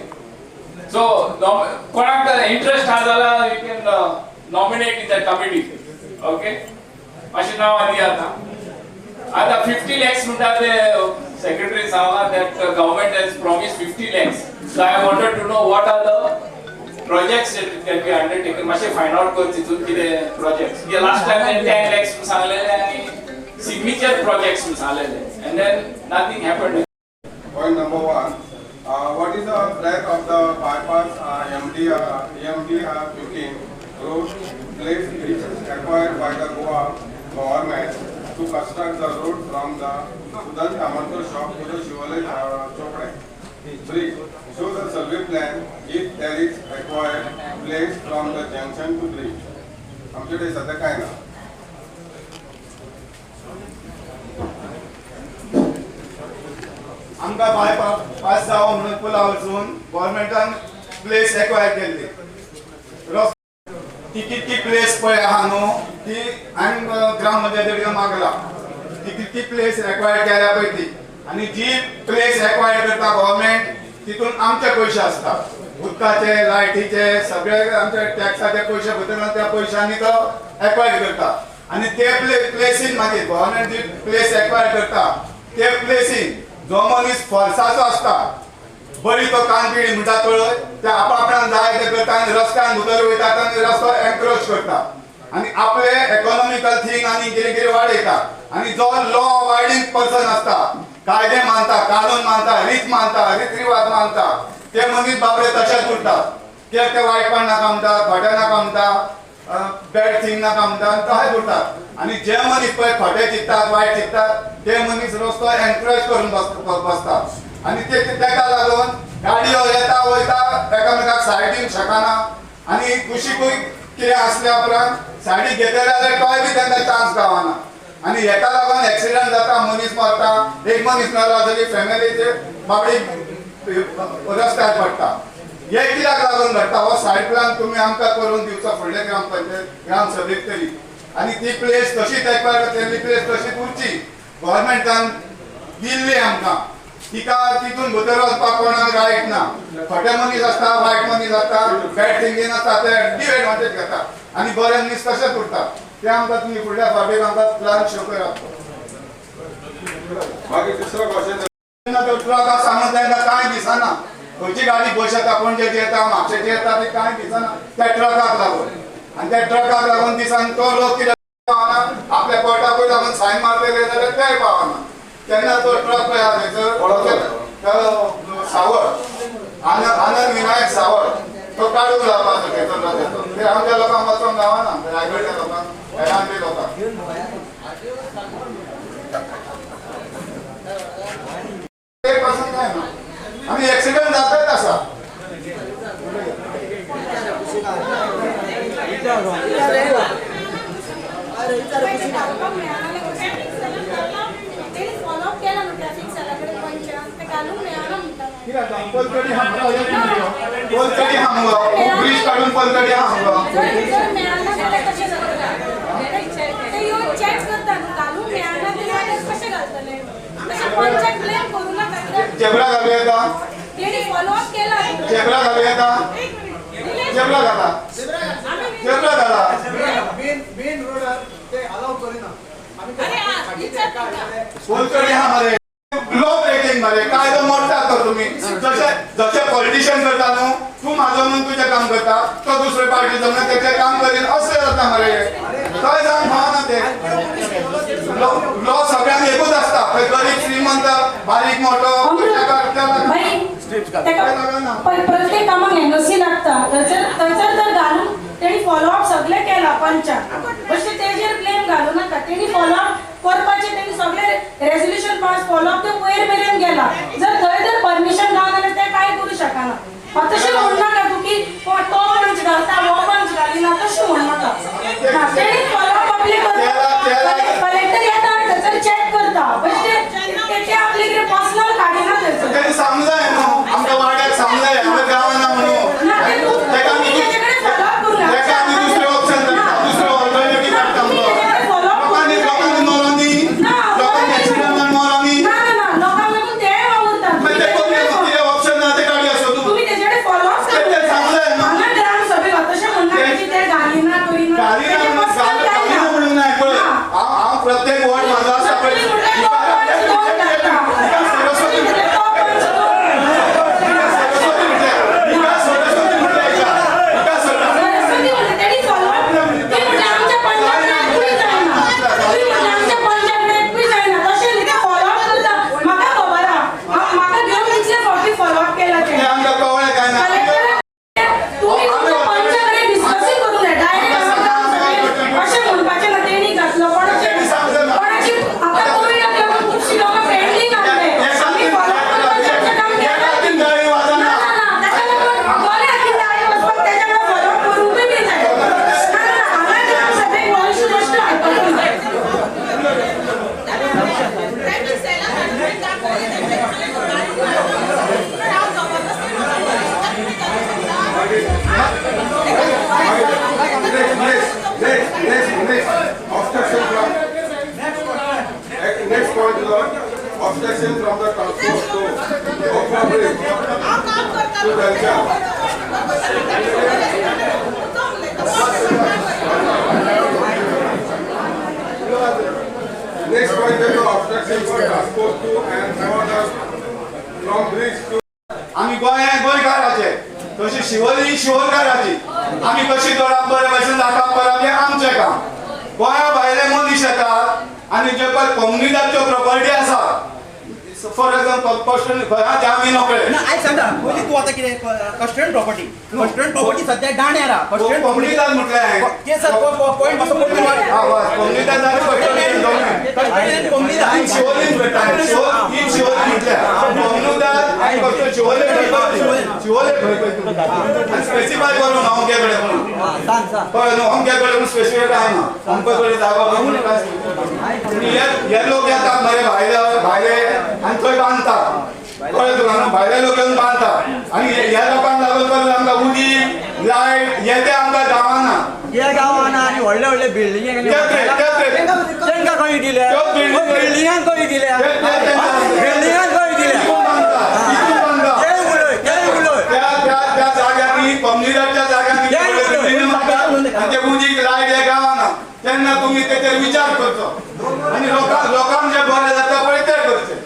So, interest has you can nominate in the committee. Okay. Now 50 lakhs the secretary Savala that government has promised 50 lakhs. So I wanted to know what are the projects that can be undertaken. Mashe find out the projects. The last time 10 lakhs signature projects and then nothing happened. Point number 1. What is the plan of the bypass EMD 15 road place which is acquired by the Goa government to construct the road from the Sudan Tamantur shop to the Shivalay Chopra? 3. Show the survey plan if there is acquired place from the junction to bridge. आमच्याकडे सध्या काय ना आमकां pass जावं म्हणून पुला वचून गव्हर्मेंटान place acquire केल्ली ती कितकी प्लेस पळय आहा न्हू ती हांवें ग्राम पंचायतीक मागला ती कितकी प्लेस एक्वायर केल्या पळय ती आनी जी प्लेस एक्वायर करता गव्हर्मेंट तितून आमचे पयशे आसता उदकाचे लायटीचे सगळे आमचे टॅक्साचे पयशे भितर त्या पयशांनी तो एक्वायर करता आनी ते प्लेसीन मागीर गव्हर्मेंट जी प्लेस एक्वायर करता ते प्लेसीन जो मनीस फोर्साचो आसता बरी तो कानपिडी म्हणटा पळय ते आपापल्यान जाय ते करता आनी रस्त्यान भितर वयतात आनी रस्तो एनक्रोच करता आनी आपले इकॉनॉमिकल थिंग आनी कितें कितें वाडयता आनी जो लॉ अबायडिंग पर्सन आसता कायदे मानता कानून मानता रीत रिवाज मानता ते मनीस बाबडे तशेंच उरतात कित्याक ते वायटपण नाका म्हणटा खोटें नाका म्हणटा बॅड थिंग नाका म्हणटा तशें करतात आनी जे मनीस पळय खोटे चिंततात वायट चिंततात ते मनीस रस्तो एनकरेज करून बसतात आनी तेका लागून गाडयो येता वयता एकामेकाक सायडीन शकना आनी कुशीकूय कितें आसल्या उपरांत सायडीक घेतले जाल्यार तोय बी तेंका चान्स गावना आनी हेका लागून एक्सिडंट जाता मनीस मरता एक मनीस मेलो जाल्यार फॅमिलीचे बाबडीक रस्त्यार पडटा हे कित्याक लागून घडटा हो सायड प्लॅन तुमी आमकां करून दिवचो फुडले ग्रामपंचायत ग्रामसभेक तरी आनी ती प्लेस तशीच एक्वायर केल्ली प्लेस तशीच उरची गव्हर्मेंटान दिल्ली आमकां तिका तितून भितर वचपाक कोणाक रायट ना खोटे मनीस आसता वायट मनीस आसता बॅड थिंकींग आसता ते डिएडवांटेज घेता आनी बरे मनीस तशेंच उरता ते आमकां तुमी फुडल्या फावटीक आमकां प्लॅन शो करात मागीर तिसरो क्वेश्चन ट्रकाक सांगून तांकां कांय दिसना खंयची गाडी बस येता पणजेची येता म्हापशेची येता ती कांय दिसना त्या ट्रकाक लागून आनी त्या ट्रकाक लागून दिसान तो लोक कितें पावना आपल्या कोर्टाकूय लागून सायन मारले जाल्यार तेय पावना तेन्ना तो ट्रक पळय सावळ आनंद विनायक सावळ तो काडून लावपाचो ते आमच्या लोकांक वचोंक गावना रायगडच्या लोकांक हेरांच्या लोकांक आनी एक्सिडंट जाताच आसा पलतडी हांगलो ब्रिज काडून पलतडी हांगलो जेबरा घालू येता जेबरा घालू येता जेबरा घाला जेबरा घाला पलतडी हा मरे लो ब्रेकिंग मरे कायदो मोडटा तो तुम्ही जसे पॉलिटिशियन करता न्हू तू माझं म्हणून तुझे काम करता तो दुसरे पार्टी जमना त्याचे काम करीन असे जाता मरे काय जावन फावना ते लॉ सगळ्यांक एकूच आसता गरीब श्रीमंत बारीक मोठो प्रत्येक कामाक एनओसी लागता थंयसर तर घालून तेणी फॉलोअप सगळे केला पंचाक अशें तेजेर ब्लेम घालू नाका तेणी फॉलोअप करपाचे तेणी सगळे रेझोल्युशन पास फॉलोअप ते वयर मेरेन गेला जर थंय जर परमिशन गावना जाल्यार ते काय करू शकना तशें म्हणू नाका तूं की तो पंच घालता हो पंच घालिना तशें म्हणू नाका तेणी फॉलोअप आपले कलेक्टर येता आनी थंयसर चॅक करता ते आपले कितें पर्सनल काडिना थंयसर तेणी समजाय न्हू आमच्या वाड्याक समजाय आमच्या गांवांना म्हणून तेका आमी दुसरे ऑप्शन करता दुसरे ऑल्टरनेटीव काडटा लोकांनी मरोनी लोकांनी एक्सिडंट जावन मरोनी कितें ऑप्शन ना ते काडया सो तूं ते समजाय न्हू म्हणून नाही पळय हांव प्रत्येक वॉर्ड म्हाजो आसा पळय Next point is obstruction from the transport to bridge to Delta. Next point is obstruction for transport to and from bridge to. आम्ही गोंयकाराचे तशी शिवोली शिवोलकाराची आम्ही कशी थोडा बरे भशेन जाता पळय आमचें काम गोंया भायले मनीस येतात आनी जे पळय कोमुनिदाच्यो प्रॉपर्टी आसा फॉर एक्झाम्पल पर्सनल घरात आम्ही नोकळे ना आयक सांगा पयलीं तूं आतां कितें कस्टमर प्रॉपर्टी सद्या दांड्यार आहा कस्टमर कोमनीदार म्हटलें ते सर पॉयंट मातसो पयलीं वाड कोमनीदार जाले कस्टमर कोमनीदार शिवोलीन भेटता शिवोलीन म्हटलें कोमनीदार आनी कस्टमर शिवोले स्पेसिफाय करून अमके कडेन म्हणून सांग सांग पळय न्हू अमके कडेन म्हणून स्पेसिफाय काय ना अमके कडेन जागो म्हणून हे लोक येतात मरे भायले आनी थंय बांदता कळ्ळें तुका न्हू भायले लोक येवन बांदता आनी ह्या लोकांक लागून पळय आमकां उदीक लायट हे ते आमकां गावाना हे गांवांना आनी व्हडले व्हडले बिल्डिंगे तांकां खंय दिल्या बिल्डिंगांक खंय दिल्या बिल्डिंगांक खंय दिल्या त्या जाग्यांनी कम्युनिटीच्या जाग्यांनी ते उदीक लायट हे गावाना तेन्ना तुमी तेचेर विचार करचो आनी लोकांक जे बरें जाता पळय ते करचें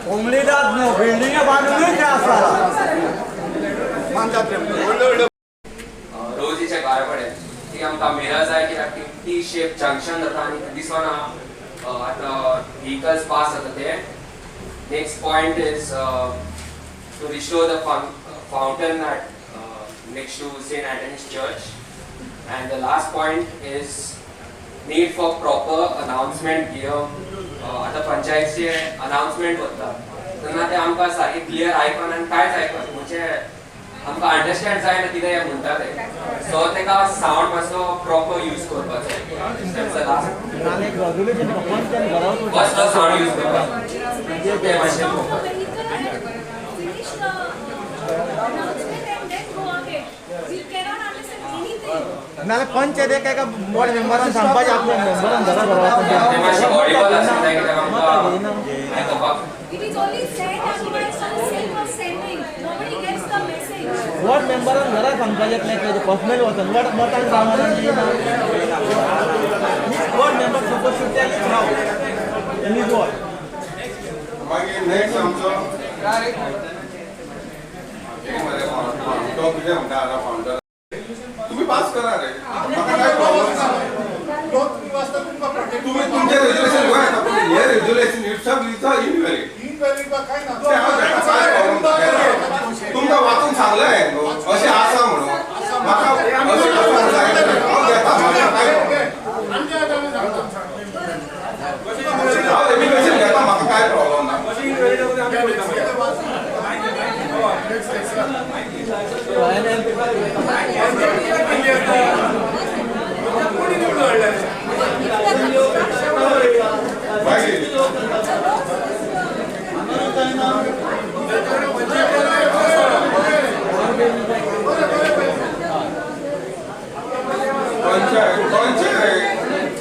कोमलीदार न्हू बिल्डिंगे बांदूनूय ते आसा मानतात रे व्हडले व्हडले रोजीचे कारकडे ती आमकां मिरर जाय कित्याक टी शेप जंक्शन जाता आनी दिसना आतां व्हिकल्स पास जाता ते next point is to restore the fountain at next to Saint Anthony's church and the last point is need for proper announcement here आतां पंचायतचे अनाउन्समेंट वता तेन्ना ते आमकां सारकें क्लियर आयकना आनी कांयच आयकना म्हणजे आमकां अंडरस्टँड जायना कितें हें म्हणटा तें सो तेका सावंड मातसो प्रॉपर यूज करपाचो फर्स्ट सावंड यूज करपाचो तें मातशें नाल्यार पंचायत एका बोर्ड मेंबरान सांगपाचें आपल्या मेंबरान घरा घरा तें मातशें ऑडिबल आसता जाय कित्याक आमकां आयकपाक वॉर्ड मेंबरान घरा सांगपाचें तें पर्सनल वचन वॉर्डान सांगना ward member suppose to tell how in his ward मागीर नेक्स्ट आमचो तो कितें म्हणटा हांगा फाउंडर तुम्ही पास करा रे म्हाका काय प्रॉब्लेम ना तुम्ही तुमचे रेजुलेशन गोय येता पण हे रेजुलेशन इट्स अ इनव्हॅलिड तुमकां वाचून सांगलें अशें आसा म्हणून म्हाका अशें हांव घेता म्हाका काय हांव रेजुलेशन घेता म्हाका काय प्रॉब्लेम ना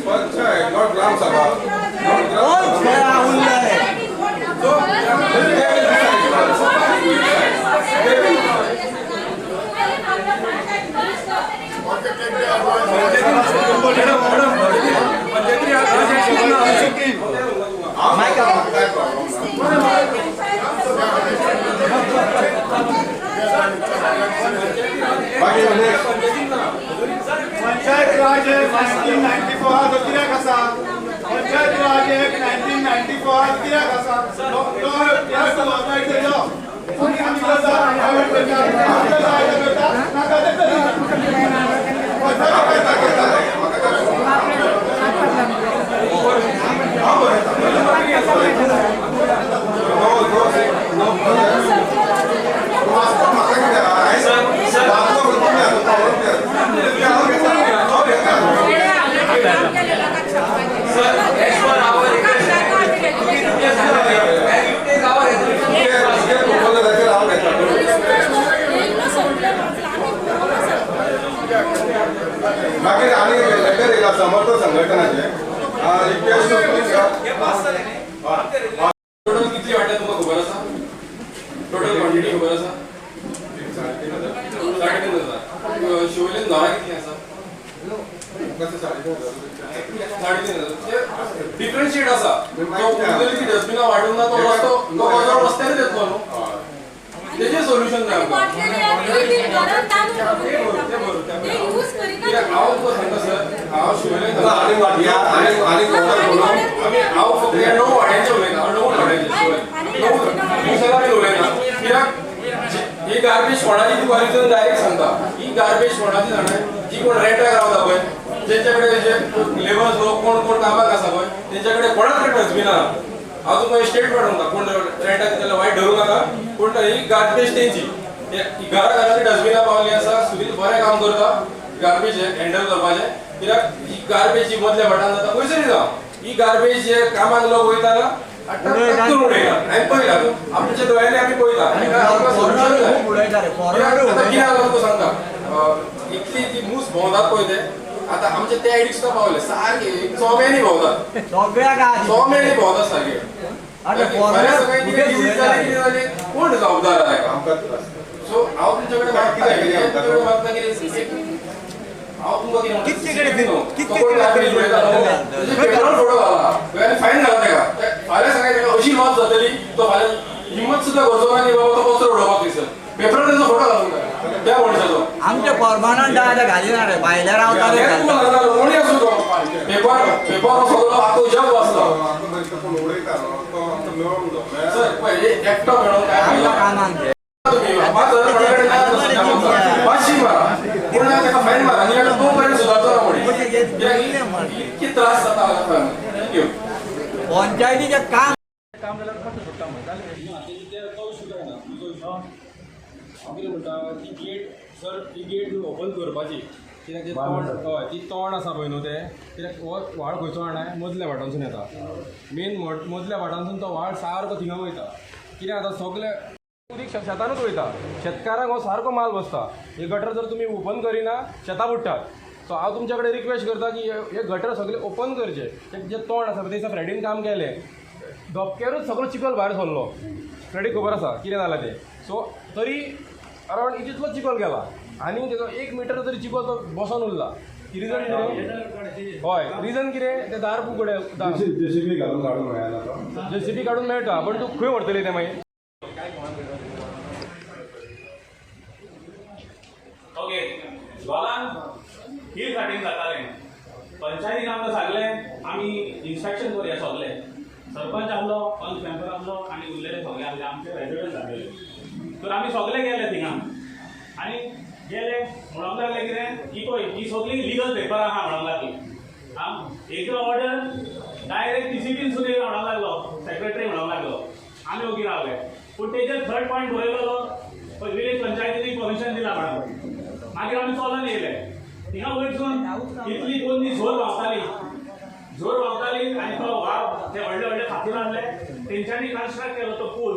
पंचायत नॉट ग्राम सभा पंचायत राज 1994 हा कित्याक आसा पंचायत राज 1994 कित्याक आसा मागीर आनी लेटर येयला समर्थ संघटनाचे टोटल कितली वांटे तुमकां खबर आसा टोटल क्वांटिटी खबर आसा 3,500 शिवोलेन घरां कितली आसा 3,500 डिफरंशिएट आसा तो ती डस्टबिनां वाडून ना तो रस्तो तो रस्त्यार येतलो न्हू तेजें सोल्युशन जाय आमकां कित्याक हांव तुका सांगता सर हांव शिवलें आणि कोणाला बोलून आमी हांव फक्त ह्या 9 वाड्यांचे उलयता 9 वाड्यांचे सगळ्यांनी उलयना कित्याक ही गार्बेज कोणाची तुका रिजन डायरेक्ट सांगता ही गार्बेज कोणाची जाणाय जी कोण रेंटाक रावता पळय जेंचे कडेन जे लेबर्स लोक कोण कोण कामाक आसा पळय तेंचे कडेन कोणाच कडेन डस्टबीन ना हांव तुका स्टेटमेंट म्हणटा कोण रेंटाक जाल्यार वायट धरूं नाका पूण ही गार्बेज तेंची घराघरांनी डस्टबिनां पावली आसा सुदीर बरें काम करता गार्बेज हँडल करपाचें कित्याक ही गार्बेज जी मदल्या वाटान जाता खंयसरी जावं ही गार्बेज जे कामाक लोक वयता ना करून उडयता हांवें पळयला आमच्या दोळ्यांनी आमी पळयता आमकां सोल्युशन जाय आतां कितें जाता तुका सांगता इतली ती मूस भोंवतात पळय ते आतां आमचे ते आयडीक सुद्दां पावले सारके चोम्यांनी भोंवतात चोम्यांनी भोंवतात सारके कोण जबाबदार आहा सो हांव तुमचे कडेन मागता कितें हांव तुमकां कितें पेपरार फोटो घाला फायन घाला तेका फाल्यां सकाळीं तेका अशी लॉस जातली तो फाल्यां हिम्मत सुद्दां करचो ना की बाबा तो कचरो उडोवपाक थंयसर पेपरार तेजो फोटो घालूंक जाय त्या मनशाचो आमच्या परमानंट डायरेक्ट घालिना रे भायल्या रावताले कोणी असो तो पेपर सगळो आतां जग वाचला सर पळय एकटो मेळोन काय कामांक पांचशी मारा पूण तेका फायन मारा आनी तो बरें सुदारचो ना म्हण इतकी त्रास जाता हांगा पंचायतीचे काम जाल्यार कशें सुट्टा म्हणटा तो इशू जायना हांव कितें म्हणटा ती गेट सर ती गेट ओपन करपाची कित्याक ते तोंड हय ती तोंड आसा पळय न्हू ते कित्याक हो व्हाळ खंयचो हाडना मदल्या वाटानसून येता मेन मदल्या वाटानसून तो व्हाळ सारको थिंगा वयता कित्याक आतां सगळे उदीक शेतानूच वयता शेतकारांक हो सारको माल बसता हे गटर जर तुमी ओपन करिना शेतां बुडटात सो हांव तुमचे कडेन रिक्वेस्ट करता की हे गटर सगळे ओपन करचे जे तोंड आसा दिसा फ्रेडीन काम केलें धपक्यारूच सगळो चिखल भायर सरलो फ्रेडीक खबर आसा कितें जालां तें सो तरी अरावंड इतलो चिखल गेला आनी तेजो 1 मिटर तरी चिखल तो बसून उरला रिजन कितें हय रिजन कितें ते दार उगडे जेसीबी घालून काडून मेळना जेसीबी काडून मेळटा पण तूं खंय व्हरतली तें मागीर ओके गोलान हिल काटींग जातालें पंचायतीन आमकां सांगलें आमी इन्स्पेक्शन करुया सगळे सरपंच आहलो पंच मेंबर आहलो आनी उरलेले सगळे आहले आमचे रेजिडेंट जालेले तर आमी सगळे गेले थिंगा आनी गेले म्हणूंक लागले कितें ही पळय ही सगळी लिगल पेपरां आहा म्हणूंक लागली एक ऑर्डर डायरेक्ट टीसीपीन सुद्दां म्हणूंक लागलो सेक्रेटरी म्हणूंक लागलो आमी ओगी रावले पूण तेजेर थर्ड पॉयंट बरयलेलो विलेज पंचायतीन परमिशन दिला म्हणून मागीर आमी चोलोन येयले थिंगा वयरसून इतली 2 दीस झोर व्हांवताली आनी तो व्हांव ते व्हडले व्हडले फातर आहले तेंच्यांनी कन्स्ट्रक्ट केलो तो पूल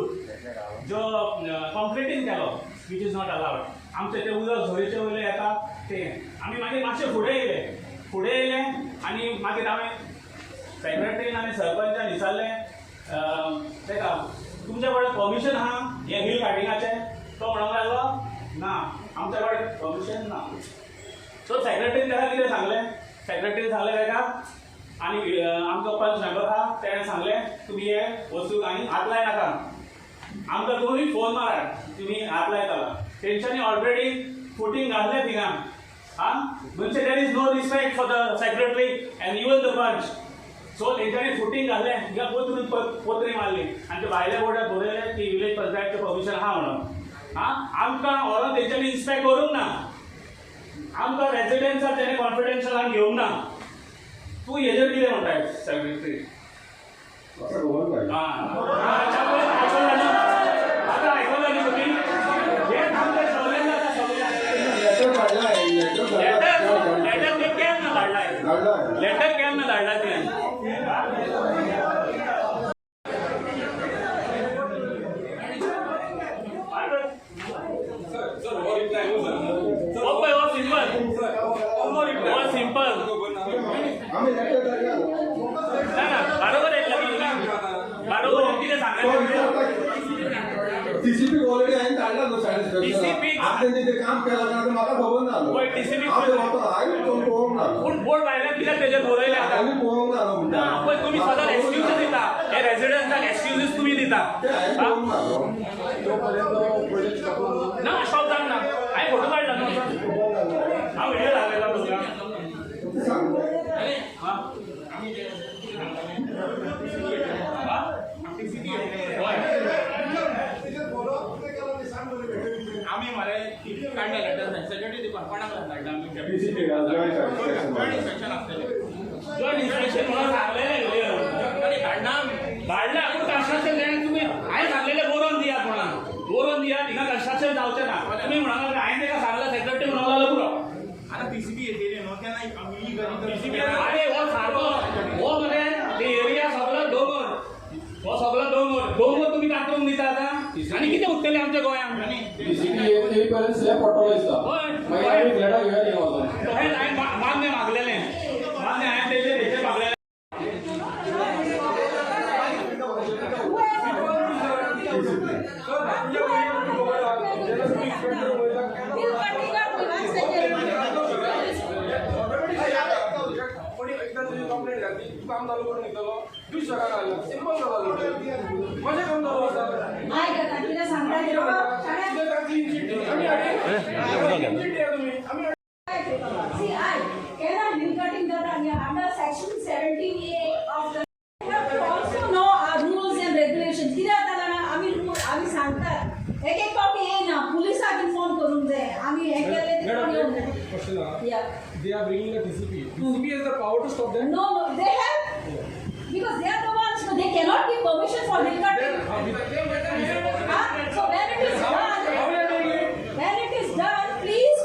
जो कॉन्क्रिटीन केलो वीच इज नॉट अलाउड आमचे ते उदक झोरेचे वयले येता ते आमी मागीर मातशे फुडें येयले आनी मागीर हांवें सेक्रेटरीन आनी सरपंचान विचारलें तेका तुमचे कडेन परमिशन आहा हे हिल काटिंगाचें तो म्हणूंक लागलो ना आमच्या कडेन परमिशन ना सो सेक्रेटरीन तेका कितें सांगलें सेक्रेटरीन सांगलें तेका आनी आमचो पंच मेंबर आहा तेणें सांगलें तुमी हे वस्तूक आनी हात लाय नाका आमकां तुमी फोन मारात तुमी हात लायताला तेंच्यांनी ऑलरेडी फुटींग घातलें थिंगा म्हणजे there is no respect for the secretary and even the panch so तेंच्यांनी फुटींग घातलें थिंगा पोतरून पोतरी मारली आनी ते भायल्या बोर्डार बरयलें की विलेज पंचायतचें परमिशन आहा म्हणून आमकां व्हरोन तेंच्यांनी इन्स्पेक्ट करूंक ना आमकां रेजिडेंट्साक तेणे कॉन्फिडेन्शियलान घेवंक ना तूं हेजेर कितें म्हणटाय सेक्रेटरी लेटर केन्ना धाडला ते सिंपल बरोबर कितें सांगलें टीसीपी ऑलरेडी हांवें धाडला न्हू सॅटिस्फॅक्शन आपल्यान तें काम केलां ना म्हाका खबर ना पळय टीसीपी हांवें पळोवंक ना पूण बोर्ड भायल्यान कित्याक तेजेर बरयलें आतां हांवें पळोवंक ना म्हणटा पळय तुमी सदांच एक्सक्यूज दिता हे रेजिडेंट्साक एक्सक्यूजीस तुमी दिता ना स्टॉप जावंक ना हांवें फोटो काडला न्हू हांव व्हिडियो धाडलेलो तुमकां कोणाक धाडला आमी DCP जॉईंट इन्स्पेक्शन आसलेलें जॉईंट इन्स्पेक्शन म्हणून सांगलेलें धाडला पूण कन्स्ट्रक्शन लँड तुमी हांवें सांगलेलें बरोवन दियात म्हणून बरोवन दियात हिंगा कन्स्ट्रक्शन जावचें ना तुमी म्हणून हांवें ताका सांगला सेक्रेटरी म्हणून लागलो पुरो आता PCB येतले न्हू केन्ना आमी PCB अरे हो सारको हो मरे ते एरिया सगळो दोंगर हो सगळो दोंगर तुमी कातरूंक दिता आतां आनी कितें उरतलें आमच्या गोंयांत DCP येईपर्यंत स्लॅब पडटलो दिसता मागीर आमी फ्लॅटाक घेवन येवं वचोन तशेंच हांवें मान्य मागलेलें हांवें तेजेर मागलेलें कंप्लेंट घातली तू काम चालू करून घेतलो 20 टका घालला सिंपल जालो माझे काम चालू आसा See, I cannot be cutting that under section 17A of the. You have to also know our rules and regulations. कित्याक जाल्यार आमी सांगतात एक पावटी येयना पुलिसाक फोन करूंक जाय आमी हे केले They are bringing the DCP. DCP has the power to stop them. No, they have because they are the ones who they cannot give permission for hill cutting. So when it is done, please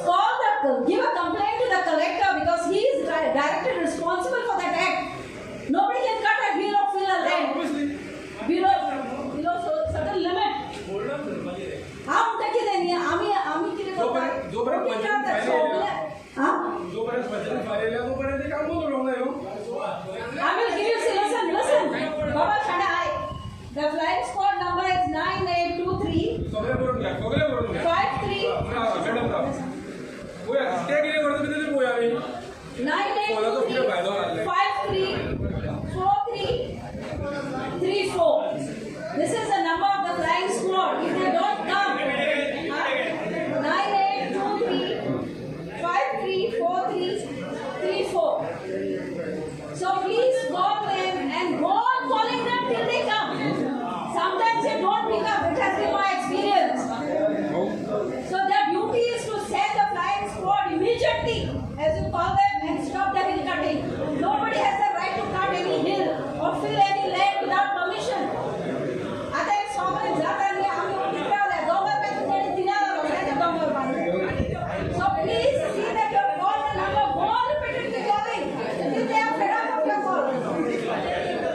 give a complaint to the collector because he is directly responsible for that act. Nobody can cut a hill or fill a land below certain limit. म्हणटा कितें न्ही आमी कितें करता जोपर्यंत स्वच्छता फायलेल्या तोपर्यंत काम करू नाही I will give you listen. Baba Shana, the flying squad number is 9823. सगळे करून घ्या 53. मॅडम ना होय ते किती करतो किती पोय आम्ही 9823 53 43 34. This is the number of the flying squad. If they don't come, 9823 5343 34. So please call them and go on calling them till they come. Sometimes they don't pick up. It has been my experience. So their duty is to send the flying squad immediately, as you call them, and stop the hill cutting. Nobody has the right to cut any hill or fill any land without permission. आता एक सोमवार जाता आणि आम्ही उठवले दोघं पैकी त्यांनी तिनाला बघायचे डोंगर बांधले. So please see that your call the number go on repeatedly calling until they are fed up of your call.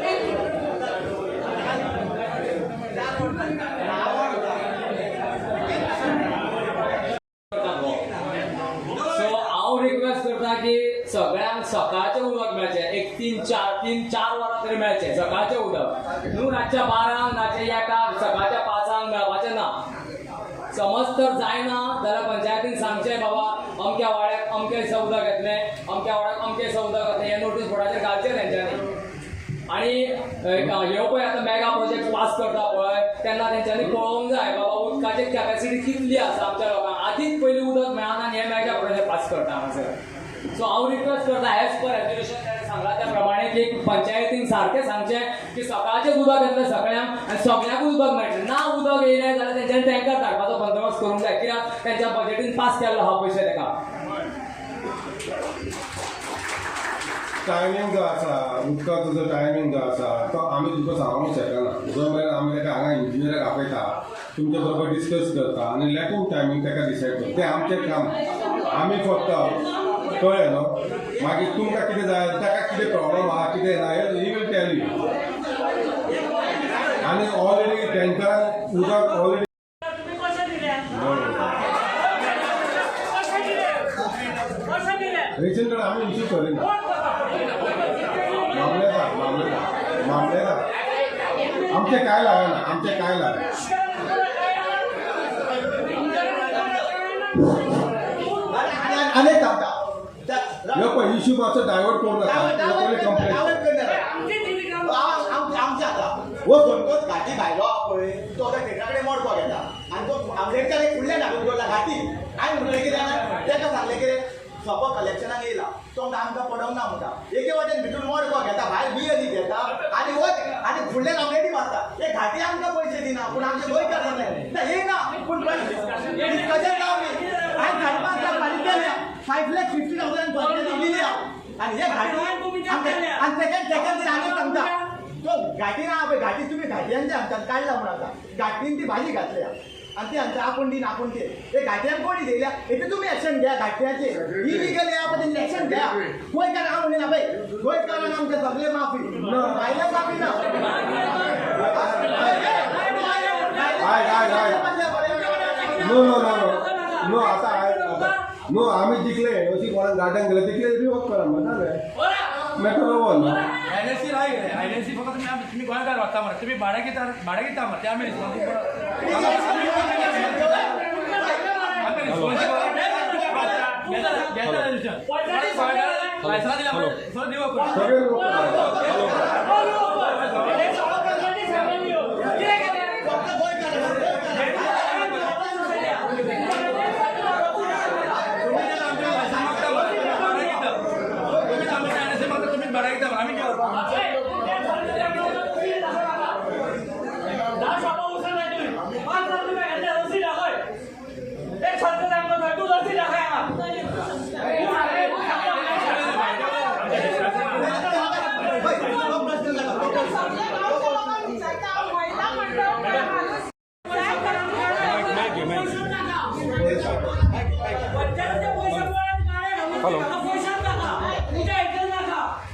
Thank you. So हांव रिक्वेस्ट करता की सगळ्यांक सकाळचें उदक मेळचें एक 3-4 वरां तरी मेळचें सकाळचें उदक न्हू रातच्या 12 रातच्या 1 सकाळच्या 5 मेळपाचें ना समज तर जायना जाल्यार पंचायतीन सांगचें बाबा अमक्या वाड्याक अमकें दिसा उदक येतलें अमक्या वाड्याक अमकें दिसा उदक येतलें हें नोटीस बोर्डाचेर घालचें तेंच्यांनी आनी ह्यो पळय आतां मेगा प्रोजेक्ट पास करता पळय तेन्ना तेंच्यांनी पळोवंक जाय बाबा उदकाची कॅपॅसिटी कितली आसा आमच्या लोकांक आदींच पयलीं उदक मेळना आनी हे मेगा प्रोजेक्ट पास करता हांगासर सो हांव रिक्वेस्ट करता एज पर रेग्युलेशन ताणें सांगला त्या प्रमाणे की पंचायतीन सारकें सांगचें की सकाळचें उदक येतलें सगळ्यांक आनी सगळ्यांकूच उदक मेळटलें ना उदक येयलें जाल्यार तेंच्यांनी टँकर धाडपाचो बंदोबस्त करूंक जाय कित्याक तेंच्या बजेटीन पास केल्लो हा पयशे तेका टायमींग जो आसा उदकाचो जो टायमींग जो आसा तो आमी तुका सांगूंक शकना जो मेरेन आमी ताका हांगा इंजिनियराक आपयता तुमचे बरोबर डिस्कस करता आनी लॅटींग टायमींग ताका डिसायड करता तें आमचें काम आमी फक्त कळ्ळें न्हू मागीर तुमकां कितें जाय ताका कितें प्रॉब्लम आहा कितें ना ही वील टेल यू आनी ऑलरेडी टँकरान उदक ऑलरेडी रेशन कार्ड आमी इश्यू करिना मामलेदार आमचे काय लागना आमचे काय लागना अनेक कामता ह्यो पळय इश्यू मातसो डायवर्ट करूं नाका पयलीं कंप्लेंट आमच्या हो दोन घाटी भायलो पळय तो त्या खेळाकडे मोडको घेता आनी तो आमच्या एक फुडल्या धाकून दवरला घाटी हांवें म्हणलें कितें ताका सांगलें कितें सोपो कलेक्शनाक येयला तो आमकां पडोंक ना म्हणटा एके वाटेन भितून मोडको घेता भायर बियरी घेता आनी फुडल्यान आमलेटी मारता हे घाटी आमकां पयशे दिना पूण आमचे गोंयकार जाले येयना पूण डिस्कशन जावं हांवें धाडपाक फारीक केलें आणि हे घाटी आणि सेकंड आम्ही सांगता तो घाटी ना घाटी तुम्ही घाटयांच्या हातात काढला म्हणून आता घाटीन ती भाजी घातल्या आणि ती आमच्या आपण ते घाट्यान कोणी दिल्या याचे तुम्ही ऍक्शन घ्या घाट्याचे इलिगल या पद्धतीने ऍक्शन घ्या गोंयकार हांव म्हणिना पळय गोंयकारांक आमचे सगळे माफी भायल्या माफी ना नो आता नो आम्ही जिंकले अशी कोणाक गार्डन गेले तिकले रिवोक करा म्हणा matter one INC Rai INC फक्त तुम्ही गोंयकार वागता मरे तुम्ही भाड्या घेता मरे ते आम्ही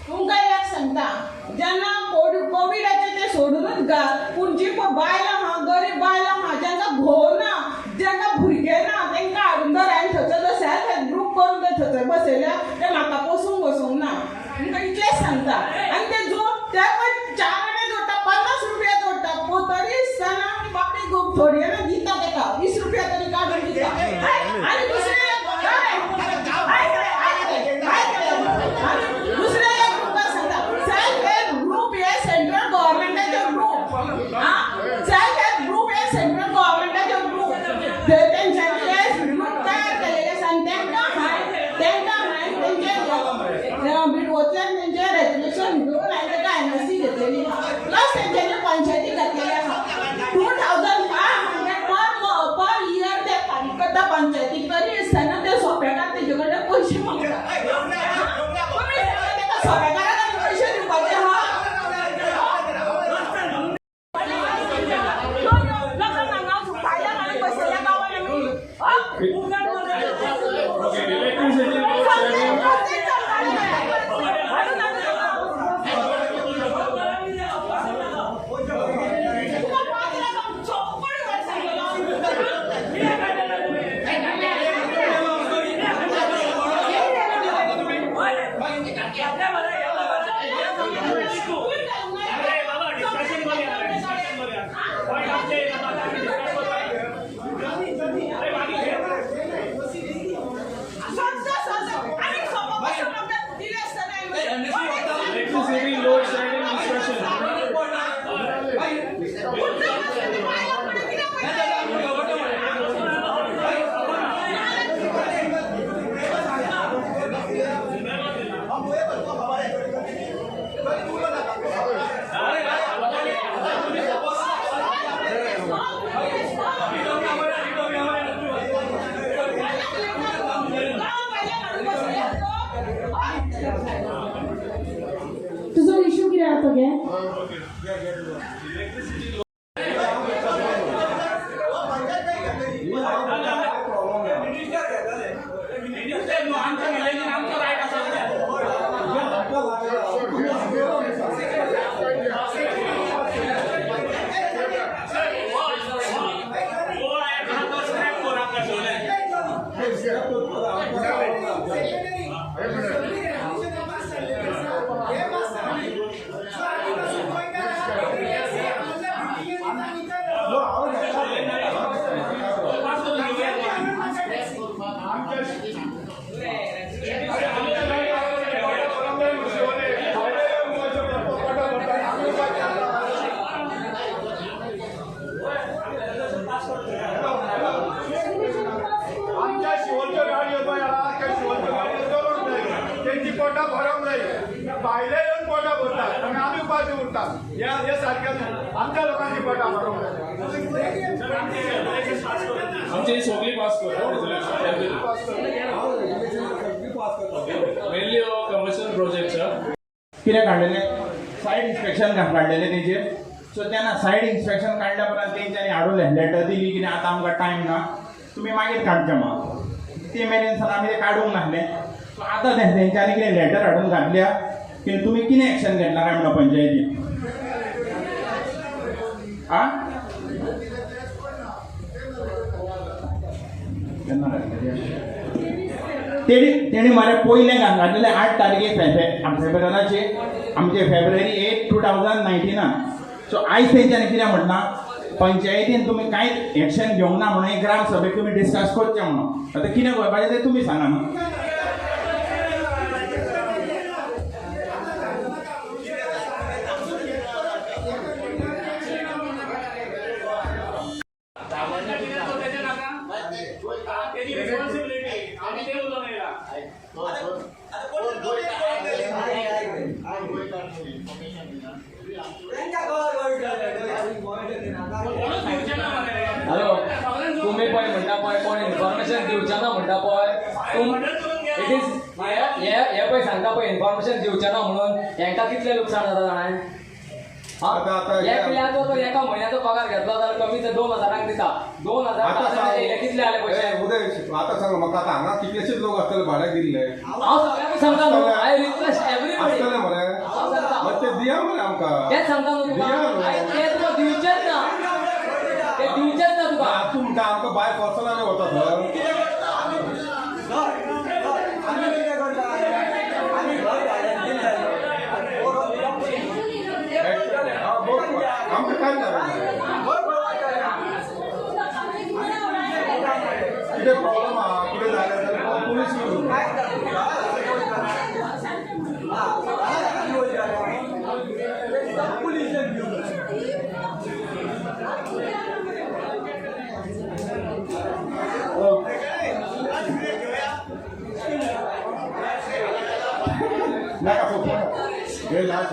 तुमकां एक सांगता जेन्ना कोविडाचे ते सोडूनच घाल पूण जी बायलां आहा गरीब बायलां आहा जेंका घोव ना जेंका भुरगे ना तेंकां हाडून जर हांवें थंयसर जर सेल्फ हेल्प ग्रूप करून ते थंयसर बसयल्या ते म्हाका पोसूंक वसूंक ना तुमकां इतलेंच सांगता आनी ते जो त्या 4 आणे जोडटा 50 रुपया जोडटा तरी आसतना बापे थोडी जाणां दिता ताका 20 रुपया तरी काडून दिता आनी दुसरे दुसरे एक तुमकां सांगता सेल्फ हेल्प ग्रूप हे सेंट्रल गव्हर्नमेंटाचे ग्रूप सेल्फ हेल्प ग्रूप हे सेंट्रल गव्हर्नमेंटाचे ग्रूप तेंच्यांनी ग्रूप तयार केलेले आसा आनी तेंकां बिडवोतल्यान तेंचे रेजल्युशन घेवन हांवें ताका एनओसी घेतलेली प्लस तेंच्यांनी पंचायती घातलेली आसा 2500 पर इयर ते फारीक करता पंचायतीक तरी आसतना ते सोंपेकार तेजे कडल्यान पयशे मागता तुमी तेका सोंपेकाराक पयशे दिवपाचे आहा तुझो इश्यू कितें आसा गे पोटा भरप नाही भायले येऊन पोटा भरतात आणि आम्ही उपाशी उरतात या सारख्या आमच्या लोकांची पोटा भरप आमची सगळी पास करतो मेनली कमर्शियल कितें काडलेलें सायड इन्स्पेक्शन काडलेलें तेजेर. सो तेन्ना सायड इन्स्पेक्शन काडल्या उपरांत तेंच्यांनी हाडून लेटर दिली कितें आतां आमकां टायम ना तुमी मागीर काडचें म्हणून. ते मेरेन सर आमी तें काडूंक नासलें. सो आतां तेंच्यांनी कितें लेटर हाडून घातल्या की तुमी कितें एक्शन घेतला काय म्हणून पंचायतीन. आं तेणी मरे पयलें घातलेलें 8 तारखेक फेब्रुवारीचे आमचे फेब्रुवारी 8, 2019. सो आयज तेंच्यांनी कितें म्हणलां पंचायतीन तुमी कांयच एक्शन घेवंक ना म्हणून ग्राम सभेक तुमी डिस्कस करचें म्हणून. आतां कितें करपाचें तें तुमी सांगा न्हू. हॅलो तुम्ही पळय म्हणटा पळय कोण इन्फॉर्मेशन दिवचें ना म्हणटा पळय इट इज हे पळय सांगता पळय इन्फॉर्मेशन दिवचें ना म्हणून हेंकां कितलें लुकसाण जाता जाणाय. एकल्याचो तो एका म्हयन्याचो पगार घेतलो जाल्यार कमी ते 2000 दिता. 2000 कितले जाले पयशे उदय आता सांग म्हाका आतां हांगा कितलेशेच लोक आसतले भाड्याक दिल्ले. हांव सगळ्यांक सांगता न्हू आय रिक्वेस्ट एवरीबडी आसतले मरे मात ते दिया मरे आमकां. तेच सांगता न्हू तुका ते तुका दिवचेच ना. ते दिवचेच ना तुका. तूं म्हणटा आमकां बाय पर्सनल वता थंय. आमकां काय कितें प्रॉब्लम आहा कितें जालें जाल्यार पुलीस येवन नाका फोटो हे last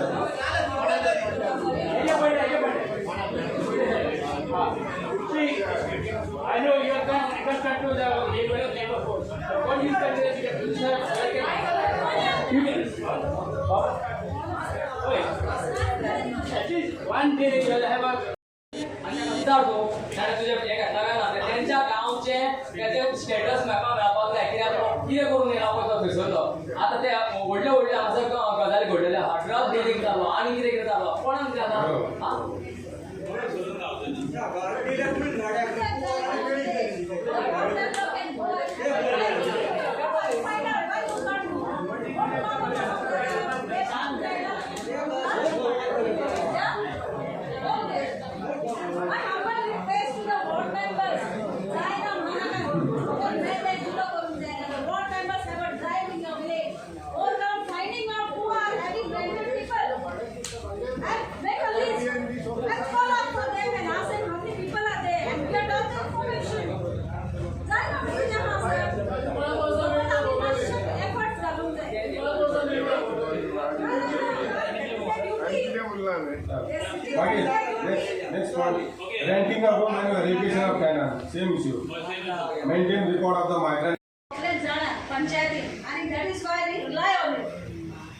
I know you are accustomed to the labor force. What is at least one day you will have a त्यांच्या गावचे त्याचे स्टेटस म्हाका मेळपाक जाय कित्याक कितें करून येयला पळय तो थंयसरलो. आतां ते व्हडले व्हडले हांगासर गजाली घडलेले आहा. ड्रग डिलिंग जालो आनी कितें कितें जालो कोणाक जाता. Next one, renting a home and verification of tenant, same issue. Maintain record of the migrant. पंचायती आणि that is why we rely on it.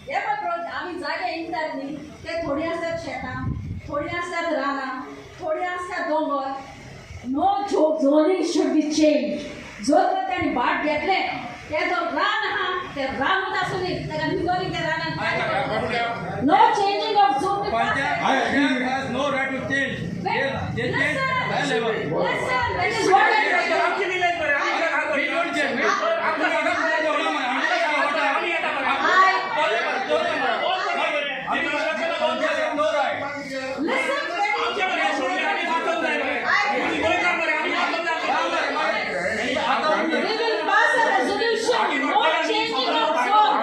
हे पण आम्ही जागे इंकतात न्ही ते थोडी आसतात शेतां, थोडी आसतात रानां, थोडी आसतात दोंगर. No zoning should be change. जो तर त्यांनी भाट घेतले ते जो रान आहा ते रानूच आसूं न्ही ताका निवडून त्या रानान no changing of zone. I agree. It has no right to change. They change at high level. That is what I say. We don't change. We will pass a resolution. No changing of zone.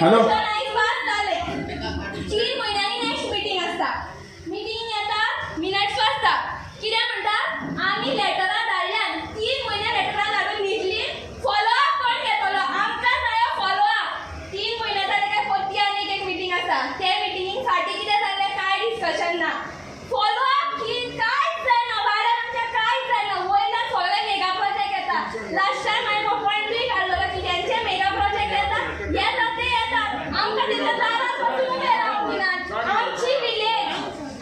Hello 3 महिन्यांनी next meeting असता. Meeting येता minutes वाजता कितें म्हणटा आमी लेटरां धाडल्यान 3 म्हयने लेटरां धाडून न्हिदली follow up कोण घेतलो आमकां जायो फॉलोअप 3 म्हयने जाले काय परती आनी एक मीटिंग आसा ते मीटिंगीक फाटीं कितें जालें काय डिस्कशन ना फॉलोअप की कांयच जायना भायर आमच्या कांयच जायना वयल्यान सगळे मेगा प्रोजेक्ट येता लास्ट टायम हांवें हो पॉयंट बी काडलो की तेंचे मेगा प्रोजेक्ट येता आमकां तिथं दारार बसून उबे रावूंक दिनात आमची विलेज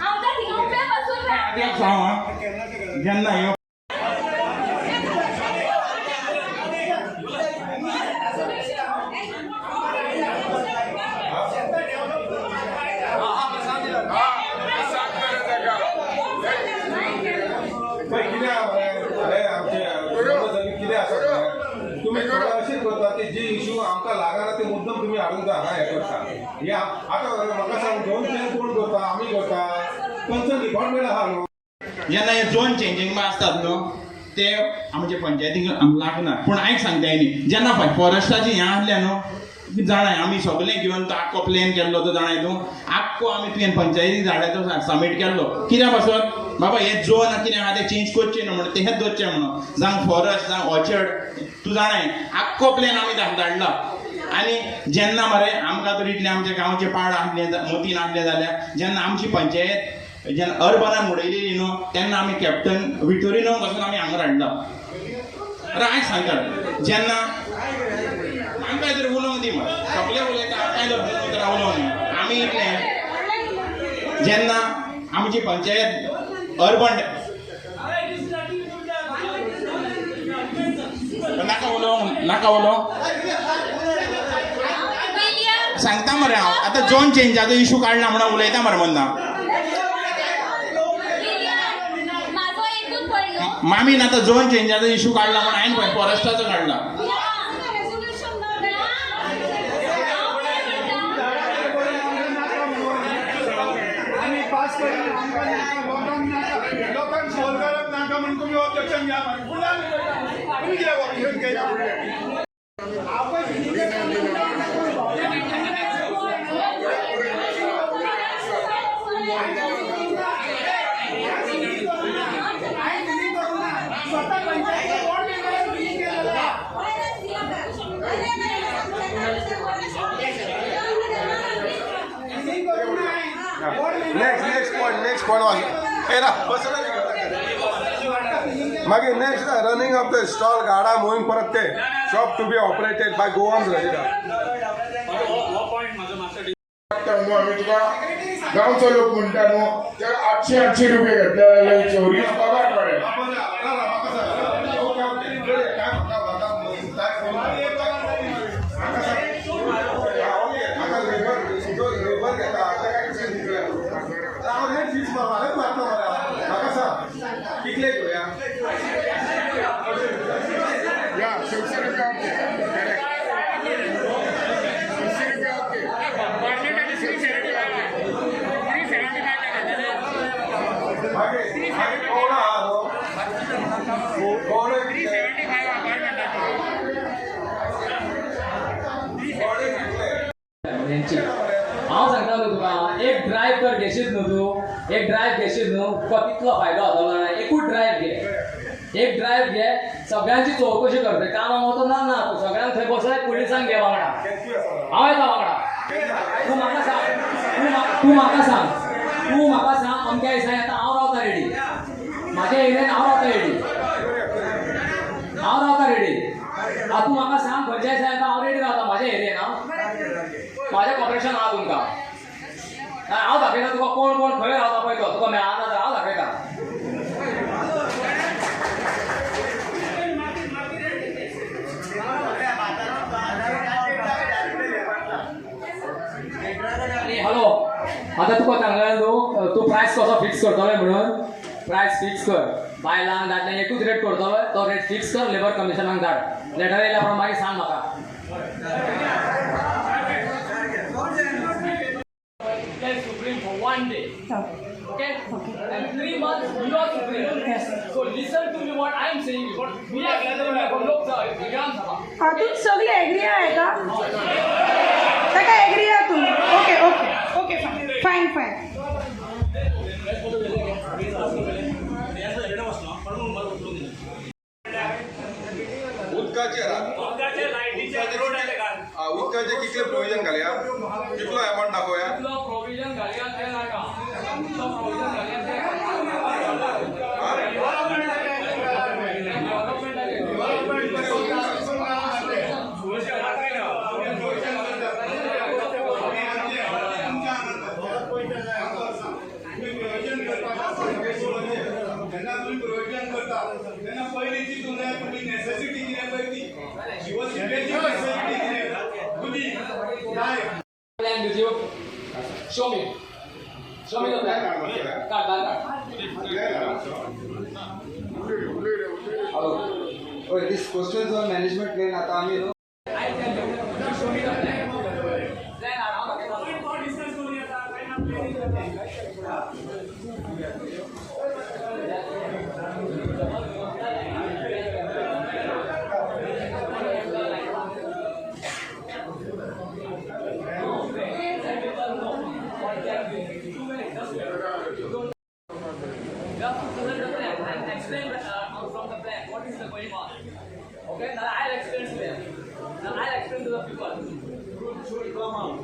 आमकां थिंगा उबे बसून जेन्ना ह्यो तुम्ही अशें करता की जे इश्यू आमकां लागना ते मुद्दम तुम्ही हाडून हांगा हें करता हे आतां म्हाका सांग झोन चेंज कोण करता आमी करता खंयचो डिपार्टमेंट आहा न्हू जेन्ना हे झोन चेंजींग आसतात न्हू ते आमचे पंचायतीक लागना पूण आयक सांगता न्ही जेन्ना फॉरेस्टाची हें आसलें न्हू जाणाय आमी सगळें घेवन तो आख्खो प्लॅन केल्लो तो जाणाय तूं आख्खो आमी तुवें पंचायतीक धाडले तो सबमीट केल्लो कित्याक पासून बाबा हे झोन कितें आहा तें चेंज करचें न्हू म्हणून तेंच दवरचें म्हणून जावं फॉरेस्ट जावं ऑर्चर्ड तूं जाणाय आख्खो प्लॅन आमी धाडला आनी जेन्ना मरे आमकां तर इतले आमचे गांवचे पाड आसले मतीन आसले जाल्यार जेन्ना आमची पंचायत जेन्ना अर्बनान उडयलेली न्हू तेन्ना आमी कॅप्टन विक्टोरिनो पासून आमी हांगा हाडला अरे आयज सांगता जेन्ना आमकां तर उलोवंक दी मरे सगळे उलयता कांय तर उलोवंक न्ही आमी इतले जेन्ना आमची पंचायत अर्बन नाका उलोवंक सांगता मरे हांव आतां झोन चेंजाचो इशू काडला म्हणून उलयता मरे म्हणना मामीन आतां झोन चेंजाचो इशू काडला म्हणून हांवें पळय फॉरेस्टाचो काडला लोकांक सोल्व करप नाका म्हणून तुमी ऑब्जेक्शन घ्या नेक्स्ट पॉइंट मागीर next running of the stall गाडा मूविंग परत ते shop to be operated by Goans resident आम्ही तुका गांवचो लोक म्हणटा न्हू ते 800 रुपये घेतले चोरी पगार पडे कितले घेऊया या 600 रुपया हांव सांगतालो तुका एक ड्रायव्ह कर घेशीत न्हू तूं एक ड्रायव्ह घेशीत न्हू तुका कितलो फायदो जातलो जाणा एकूच ड्रायव्ह घे एक ड्रायव्ह घे सगळ्यांची चवकशी करता कामाक वचो ना तूं सगळ्यांक थंय बसय पुलिसांक घे वांगडा हांव येता वांगडा तूं म्हाका सांग तूं म्हाका सांग अमक्या दिसा येता हांव रावता रेडी म्हाज्या एरियेन हांव रावता रेडी तूं म्हाका सांग खंयच्या दिसा येता हांव रेडी रावता म्हाज्या एरियेन माझ्या कॉपरेशन आहा तुमकां हांव दाखयता तुका कोण खंय रावता पळय तो तुका मेळना जाल्यार हांव दाखयता हॅलो आतां तुका सांगलें न्हू तूं प्रायस कसो फिक्स करतलो म्हणून प्रायस फिक्स कर बायलांक दादल्यांक एकूच रेट करतलो तो रेट फिक्स कर लेबर कमिशनाक धाड लेटर येयल्या प्रमाणे मागीर सांग म्हाका Supreme for 1 day. Okay? And 3 months you are Supreme. So listen to me what I am saying. What we are gathering from Lok Sabha, Vigyan Sabha. हातून सगळे एग्री आहे का ताका एग्री आहे तुम्ही okay okay okay fine fine उदकाचे कितले provision घालया कितलो अमाउंट दाखोवया प्रोविजन घालया ते नाका प्रोविजन घालया ते जेन्ना तुम्ही प्रोविजन करता तेन्ना पयलींची तुमकां तुमी नेसेसिटी कितें पळय ती जीवनशैलीची नेसेसिटी कितें तुमी काय plan with you show me the plan okay this questions on management plan आता आम्ही show me the plan Okay, now I'll explain to them. Now I'll explain to the people. Truth should come out.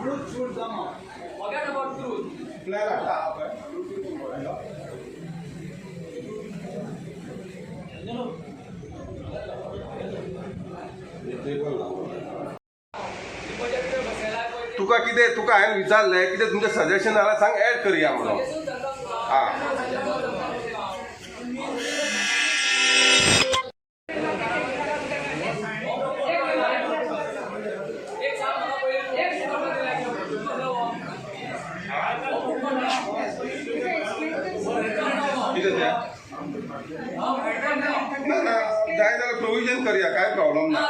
Truth should come out. Forget about truth. तुका कितें तुका हांवें विचारलें कितें तुमचें suggestion जाल्यार सांग add करया म्हणून हां कितें तें ना जाय जाल्यार प्रोविजन करया कांय प्रॉब्लम ना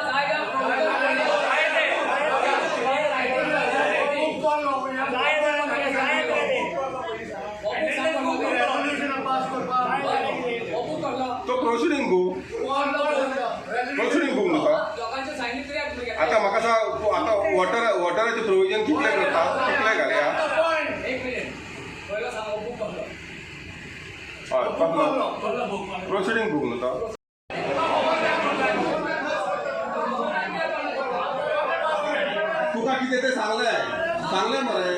तो प्रोसिडींग बुक न्हू आतां म्हाका सांग आतां वॉटराचें प्रोविजन कितलें करता कितलें घालया हय प्रोसिडींग बुक न्हू तो तुका कितें तें सांगलें मरे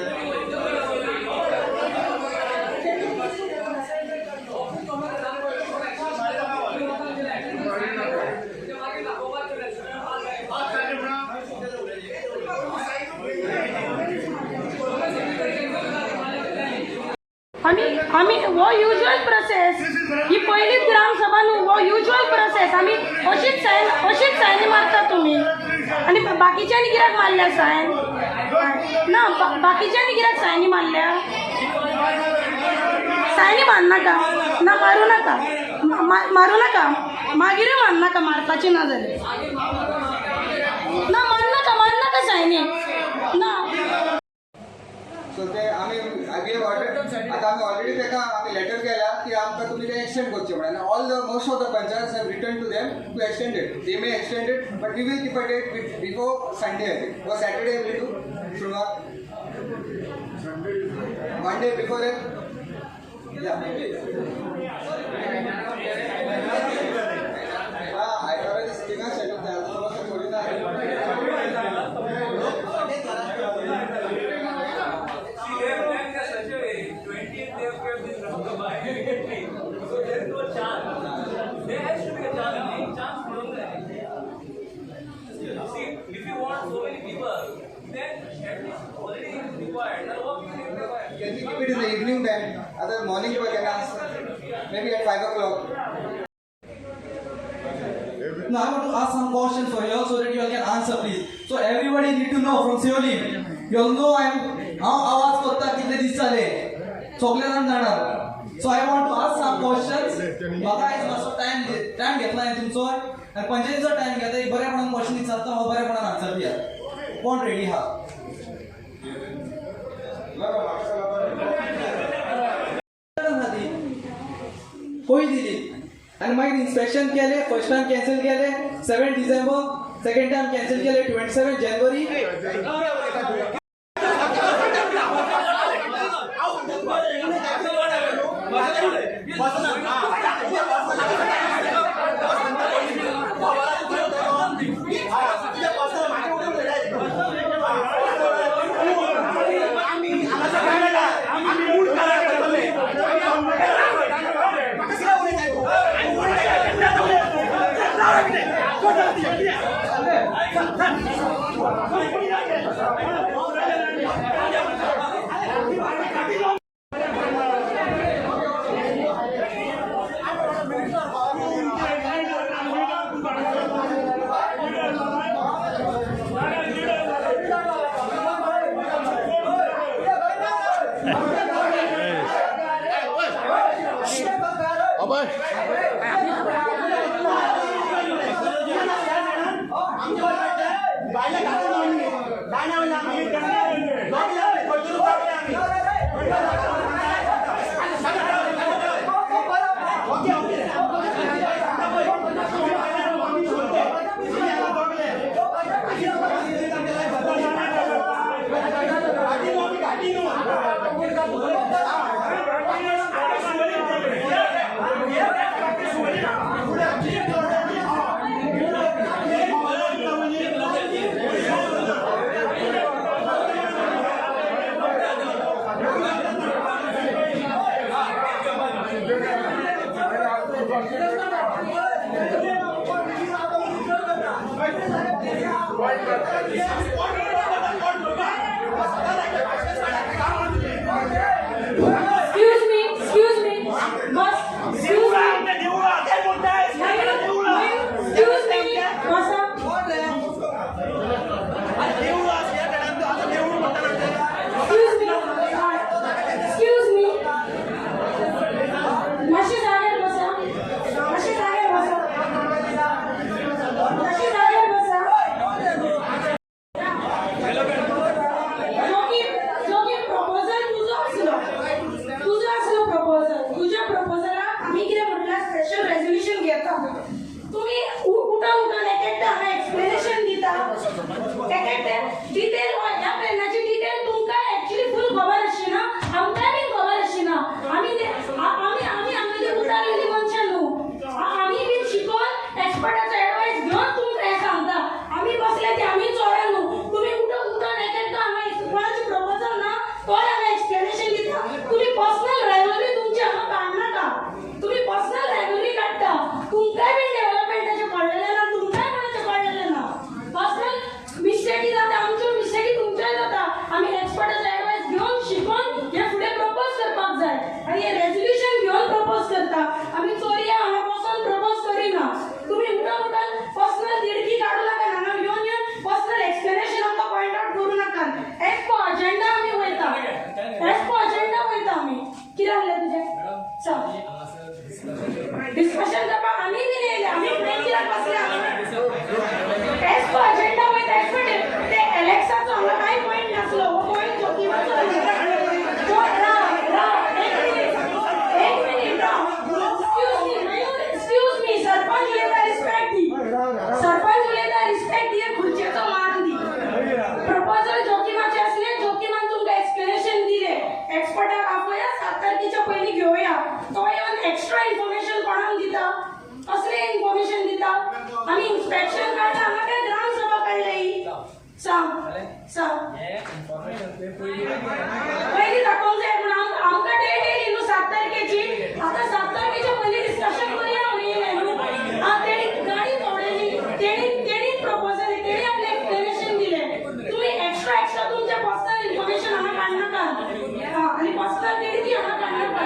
आम्ही वो युजल प्रोसेस ही पहिलीच ग्रामसभा न्हू वो युजल प्रोसेस आम्ही अशीच सायनी मारता तुम्ही आणि बाकीच्यांनी कित्याक मारल्या सायन ना बाकीच्यांनी कित्याक सायनी मारल्या सायनी मारनाका ना मारू नाका मागीर मारनाका मारपाची ना जाल्यार ना मारनाका सायनी ना सो ते आम्ही आता आम्ही ऑलरेडी ताका आम्ही लेटर केला की आमकां तुमी ते एक्सटेंड करचे म्हणून all the most of the panchayat have return to them to extend it they may extend it but we will keep a date before Sunday I think व सॅटर्डे विल डू शुनवार Monday before it या आयतारा दिस थिंगा setup जाता थोडी ना Can we keep it in the evening then? Other morning we can answer. Maybe at 5 o'clock. Now I want to ask some questions for you all so that you all can answer, please. So everybody need to know from Seolim. You all know how आवाज करता कितले दिस जाले. सगळे जाण जाणार. So I want to ask some questions. म्हाका आयज मातसो टायम घेतला हांवें तुमचो आनी 45 टायम घेता एक बरेपणान क्वेश्चन विचारता हांव बरेपणान आन्सर दिया. कोण रेडी आहा? पळय दिली आनी मागीर इन्स्पेक्शन केले. फर्स्ट टायम कॅन्सल केले 7 डिसेंबर. सेकंड टायम कॅन्सल केले 27 जानेवारी. डिस्कशन करपा आमी बी येयले आमी प्लेन बसले एस को अजेंडा वयता एस ते एलेक्साचो हांगा कांय पॉयंट नासलो हो पॉयंट जोकिमाचो जो एक मिनिट एक्सक्यूज मी सरपंच उलयता रिस्पेक्ट दी सरपंच उलयता रिस्पेक्ट दी खुर्चेचो मान दी प्रपोजल जोकिमाचे असले जोकिमान तुमकां एक्सप्लेनेशन दिले एक्सपर्टाक आपया 7 तारखेच्या पयलीं घेवया तो येवन एक्स्ट्रा इन्फॉर्मेशन कोणाक दिता कसले इन्फॉर्मेशन दिता आमी इन्स्पेक्शन काढता हांगा काय ग्राम सभा काढली सांग पयलीं दाखोवंक जाय पूण आमकां डेट येयली न्हू 7 तारखेची आतां 7 तारखेच्या पयलीं डिस्कशन करूया म्हणून येयले न्हू तेणी गाडी दवरली तेणी प्रपोजल तेणी आपले एक्सप्लेनेशन दिले तुम्ही एक्स्ट्रा तुमच्या पर्सनल इन्फॉर्मेशन हांगा काडनाका आनी पर्सनल तेणी ती हांगा काडनाका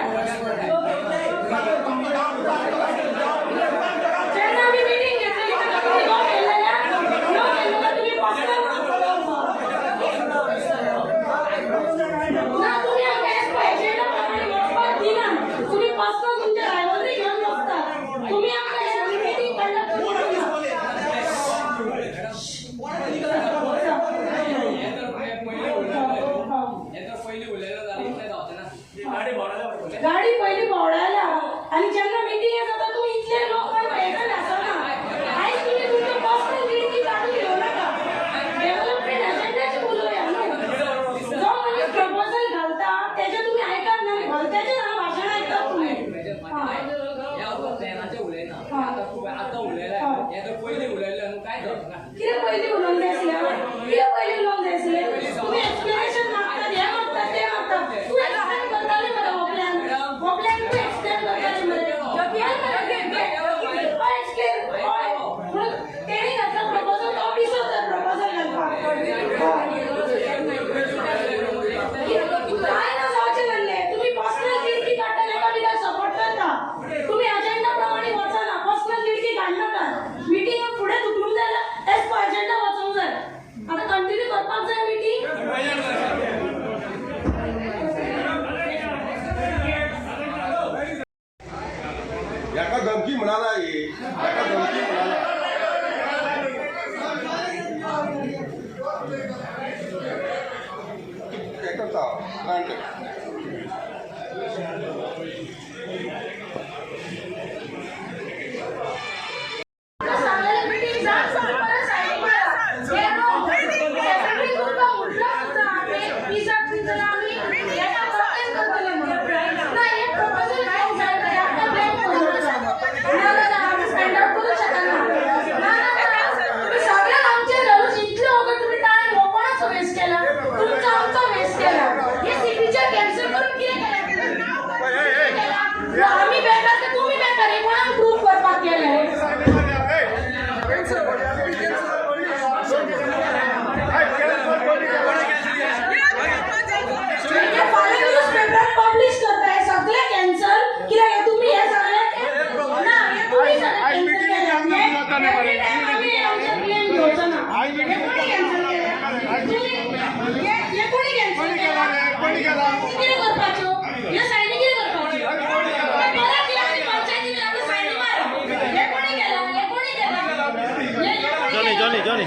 जेन्ना आमी मीटिंग घेतली तेन्ना तुम्ही नो केलेल्या तुम्ही पर्सनल ना तुम्ही हांगा एजेंडा प्रमाणे पर्सनल तुमच्या रायव्हलरी घेऊन बसता तुम्ही आमच्या मीटिंग कंडक्ट गाडी पहिली बोवडायला आणि जेव्हा मीटिंग येत होता तुम्ही इथले लोक ऐकायला असं ना आई तुम्ही तुमच्या पर्सनल मीटिंग काढून घेऊ नका डेव्हलपमेंट अजेंडाची बोलूया जो म्हणजे प्रपोजल घालता त्याचे तुम्ही ऐकत नाही भलत्याचे भाषण ऐकता तुम्ही किती पहिली उलोवंक जाय आसलें किती पहिली उलोवंक जाय आसलें तुम्ही एक्सप्लेनेशन मागतात हे मागतात ते मागतात तू एक्सप्लेन करताले मरे हो प्लॅन तू एक्सप्लेन करताले मरे तेणी घातला प्रपोजल तो पिसो तर प्रपोजल काय ना जावचे नासले तुम्ही पर्सनल लिडकी काढता एका बिला सपोर्ट करता तुम्ही अजेंडा प्रमाणे वचा ना पर्सनल लिडकी काढनाका मीटिंग पुढे तुटून जायला एज पर अजेंडा वचूंक जाय आता कंटिन्यू करपाक जाय मीटिंग याका धमकी म्हणाला याका धमकी म्हणाला आम्ही बेकार तर तुम्ही बेकार हे कोणाला प्रूफ करपाक गेले फाल्यां न्यूजपेपरार पब्लिश करताय सगळे कॅन्सल कित्याक तुम्ही हे सगळे ना हे तुम्ही सगळे कितें करपाच्यो ह्यो सायनी कितें करपाच्यो परत या आनी पंचायतीन आमी सायनी मार हे कोणी केला जॉनी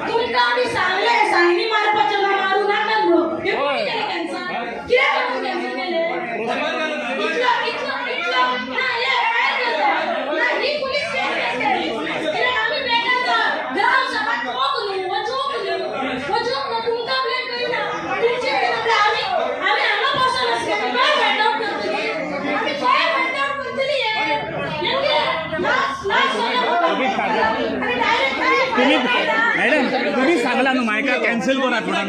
तुमकां आमी सांगले सायनी मारपाच्यो ना मारू नाका म्हणून हे कोणी केले कॅन्सल कित्याक लागून कॅन्सल केले इतलो ना हे फायर करता ना ही पुलीस केस केली कित्याक आमी बेकार ग्राम सभा चोक न्हू वचोक ना तुमकां ब्लेम करिना तुमचे आमी हांगा बसून आसले काय फायंड आउट करतली आमी काय फायंड आउट करतली हे मॅडम तुम्ही सांगला न्हू मायका कॅन्सल करा आम्ही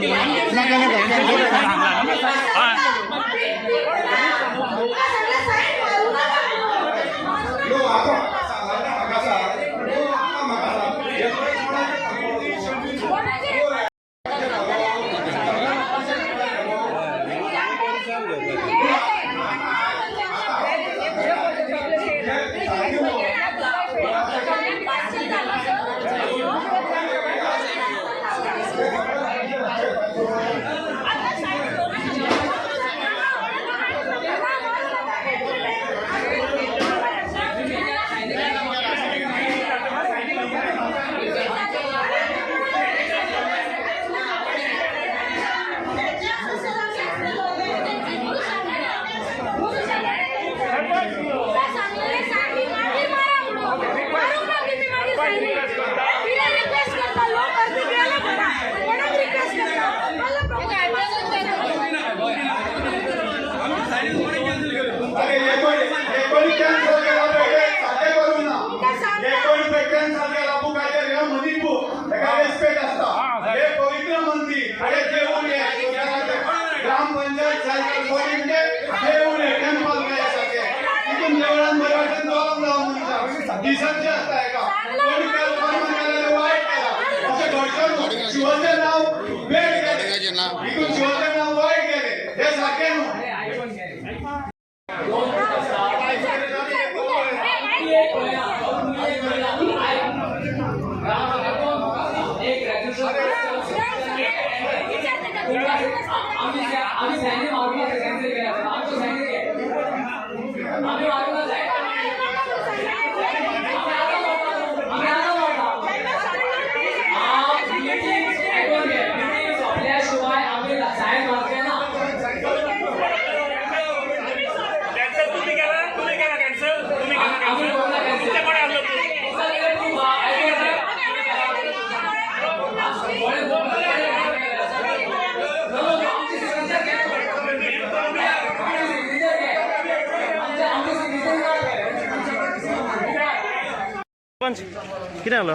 सरपंच कितें जालो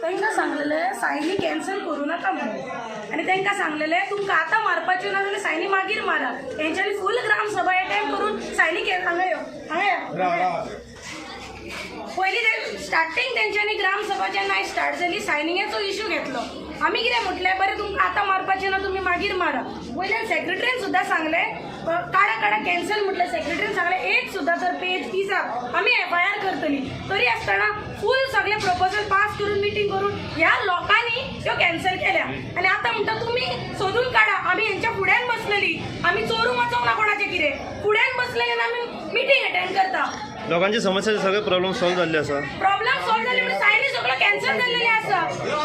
तांकां सांगलेलें सायनी कॅन्सल करूं नाका म्हणून आनी तांकां सांगलेलें तुमकां आतां मारपाच्यो ना जाल्यार सायनी मागीर मारा. तेंच्यांनी फूल ग्रामसभा अटेंड करून सायनी हांगा यो पयलीं ते स्टार्टींग तेंच्यांनी ग्रामसभा जेन्ना स्टार्ट जाली सायनिंगेचो इश्यू घेतलो. आमी कितें म्हटलें बरें तुमकां आतां मारपाचें ना तुमी मागीर मारा. वयल्यान सेक्रेटरीन सुद्दां सांगलें काडा कॅन्सल म्हटलें. सेक्रेटरीन सांगलें एक सुद्दां जर पेज दिसाक आमी FIR करतली. तरी आसतना फूल सगळे प्रपोजल पास करून मिटींग करून ह्या लोकांनी त्यो कॅन्सल केल्या. आनी आतां म्हणटा तुमी सोदून काडा. आमी हेंच्या फुड्यान बसलेली. आमी चोरूंक वचोंक ना कोणाचें कितें. फुड्यान बसलेली आनी आमी मिटींग अटेंड करता. लोकांची समस्या सगळे प्रॉब्लेम सॉल्व जाल्ले आसा. प्रॉब्लेम सॉल्व जाले म्हणजे सायनी सगळं कॅन्सल जाल्लेले आसा.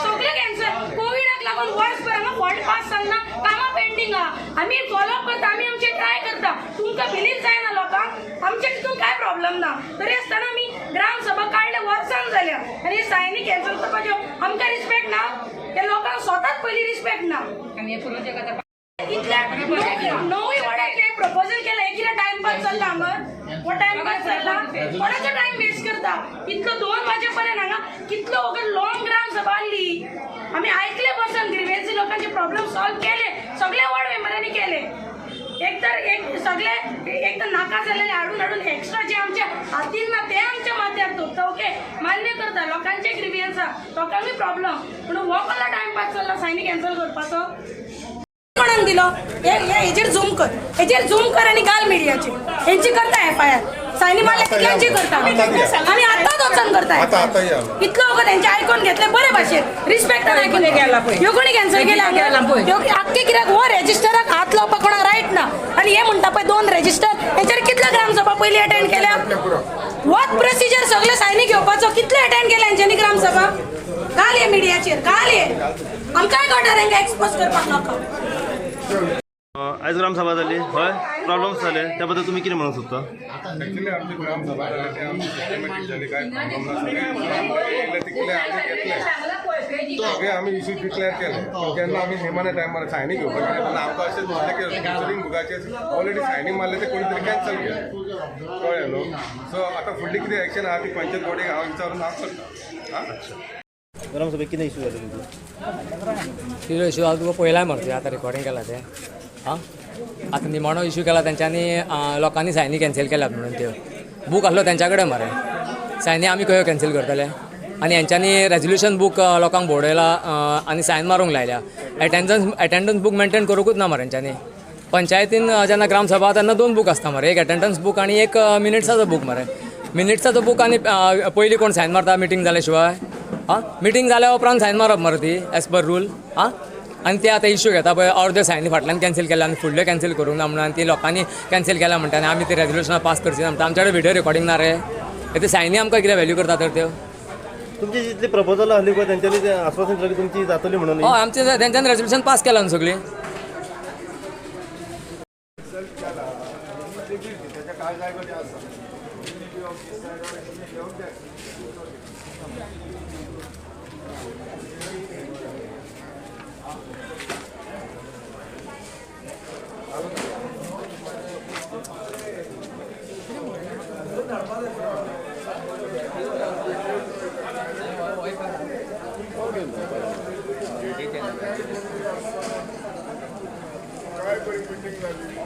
सगळे कॅन्सल. कोविडाक लागून वर्सभर हांगा फंड पास जालना. कामां पेंडींग आहा. आमी फॉलोअप करता. आमी आमचे ट्राय करता. तुमकां बिलीव जायना लोकांक. आमचे तितून कांय प्रॉब्लेम ना. तरी आसतना आमी ग्रामसभा काडले वर्सान जाल्या आनी सायनी कॅन्सल करपाच्यो आमकां रिस्पेक्ट ना. त्या लोकांक स्वताच पयलीं रिस्पेक्ट ना. आमी हे प्रोजेक्ट आतां इतल्या 9 वडाचे प्रपोजल केला. एक कितें टाइमपास चल्ला हांगा. हो टाइमपास चल्ला. कोणाचो टाइम वेस्ट करता. इतलो 2 वाजेपर्यंत हांगा कितलो वगत लॉंग ग्रामसभा आसली. आमी आयकले बसून ग्रिव्हन्सी लोकांचे प्रॉब्लेम सॉल्व केले. सगळे वॉर्ड मेंबरांनी केले. एक तर नाका जाल्लेले हाडून एक्स्ट्रा जे आमच्या हातीन ना ते आमच्या माथ्यार थोपता. ओके मान्य करता लोकांचे ग्रिव्हन्स आहा लोकांनी प्रॉब्लेम पूण हो कसला टाइमपास चल्ला सायनी कॅन्सल करपाचो. कोणाक दिलो हेजेर झूम कर आनी घाल मिडियाचेर. हेंची करता FIR. सायनी मारल्या तितल्यांची करता आनी आतांच वचून करता. इतलो वगत तेंचे आयकून घेतले बरे भाशेन रिस्पेक्टान आयकून गेला. ह्यो कोणी कॅन्सल केला आख्खे कित्याक हो रेजिस्टराक हात लावपाक कोणाक रायट ना. आनी हे म्हणटा पळय 2 रेजिस्टर हेचेर कितले ग्रामसभा पयलीं अटेंड केल्या. होच प्रोसिजर सगळे सायनी घेवपाचो. कितले अटेंड केल्या हेंच्यांनी ग्रामसभा. घाल हे मिडियाचेर घाल हे आमकांय गटार हेंकां एक्सपोज करपाक नाका. आयज ग्रामसभा जाली हय प्रॉब्लेम्स जाले त्या बद्दल तुमी कितें म्हणूंक सोदता. एक्चुअली आमची ग्रामसभा जाली ती आमची सिस्टमॅटीक जाली काय प्रॉब्लेम ना. सगळे तितले आमी घेतले सगळे आमी इश्यू डिक्लेअर केले. जेन्ना आमी निमाण्या टायमार सायनी घेवपाक गेले तेन्ना आमकां अशें दिसलें की रिजिस्टरींग बुकाचेर ऑलरेडी सायनी मारले ते कोणी तरी कॅन्सल केले. कळ्ळें न्हू. सो आतां फुडली कितें एक्शन आहा ती पंचायत बॉडीक हांव विचारून हांव करता. ग्रामसभेक कितें इश्यू जाले तुमचो. तिलो इश्यू हांव तुका पयलाय मरे आतां रिकॉर्डिंग केला तें आतां निमाणो इश्यू केला तेंच्यांनी लोकांनी सायनी कॅन्सल केल्यात म्हणून त्यो बूक आसलो तेंच्या कडेन मरे. सायनी आमी खंय कॅन्सल करतले. आनी हेंच्यांनी रेजोल्युशन बूक लोकांक भोंवडयला आनी सायन मारूंक लायल्या. एटेंडन्स बूक मेंटेन करूंकूच ना मरे हेंच्यांनी. पंचायतीन जेन्ना ग्रामसभा तेन्ना 2 बूक आसता मरे. एक एटेंडन्स बूक आनी एक मिनिट्साचो बूक मरे. मिनिट्साचो बूक आनी पयलीं कोण सायन मारता मिटींग जाल्या शिवाय. मिटींग जाल्या उपरांत सायन मारप मरे ती एज पर रूल. आनी ते आतां इश्यू घेता पळय अर्द्यो सायनी फाटल्यान कॅन्सल केल्या आनी फुडल्यो कॅन्सल करूंक ना म्हणून आनी ती लोकांनी कॅन्सल केल्या म्हणटा आनी आमी ते रेजोल्युशनां पास करची ना म्हणटा. आमच्या कडेन व्हिडियो रेकॉर्डिंग ना रे. ते सायनी आमकां कितें व्हॅल्यू करता तर त्यो. तुमची जितली प्रपोजल आसली पळय तेंच्यांनी आश्वासन दिलें तुमची जातली म्हणून. हय आमचे तेंच्यांनी रेजोल्युशन पास केला न्हू सगळीं. काय बरी मिटिंग झाली.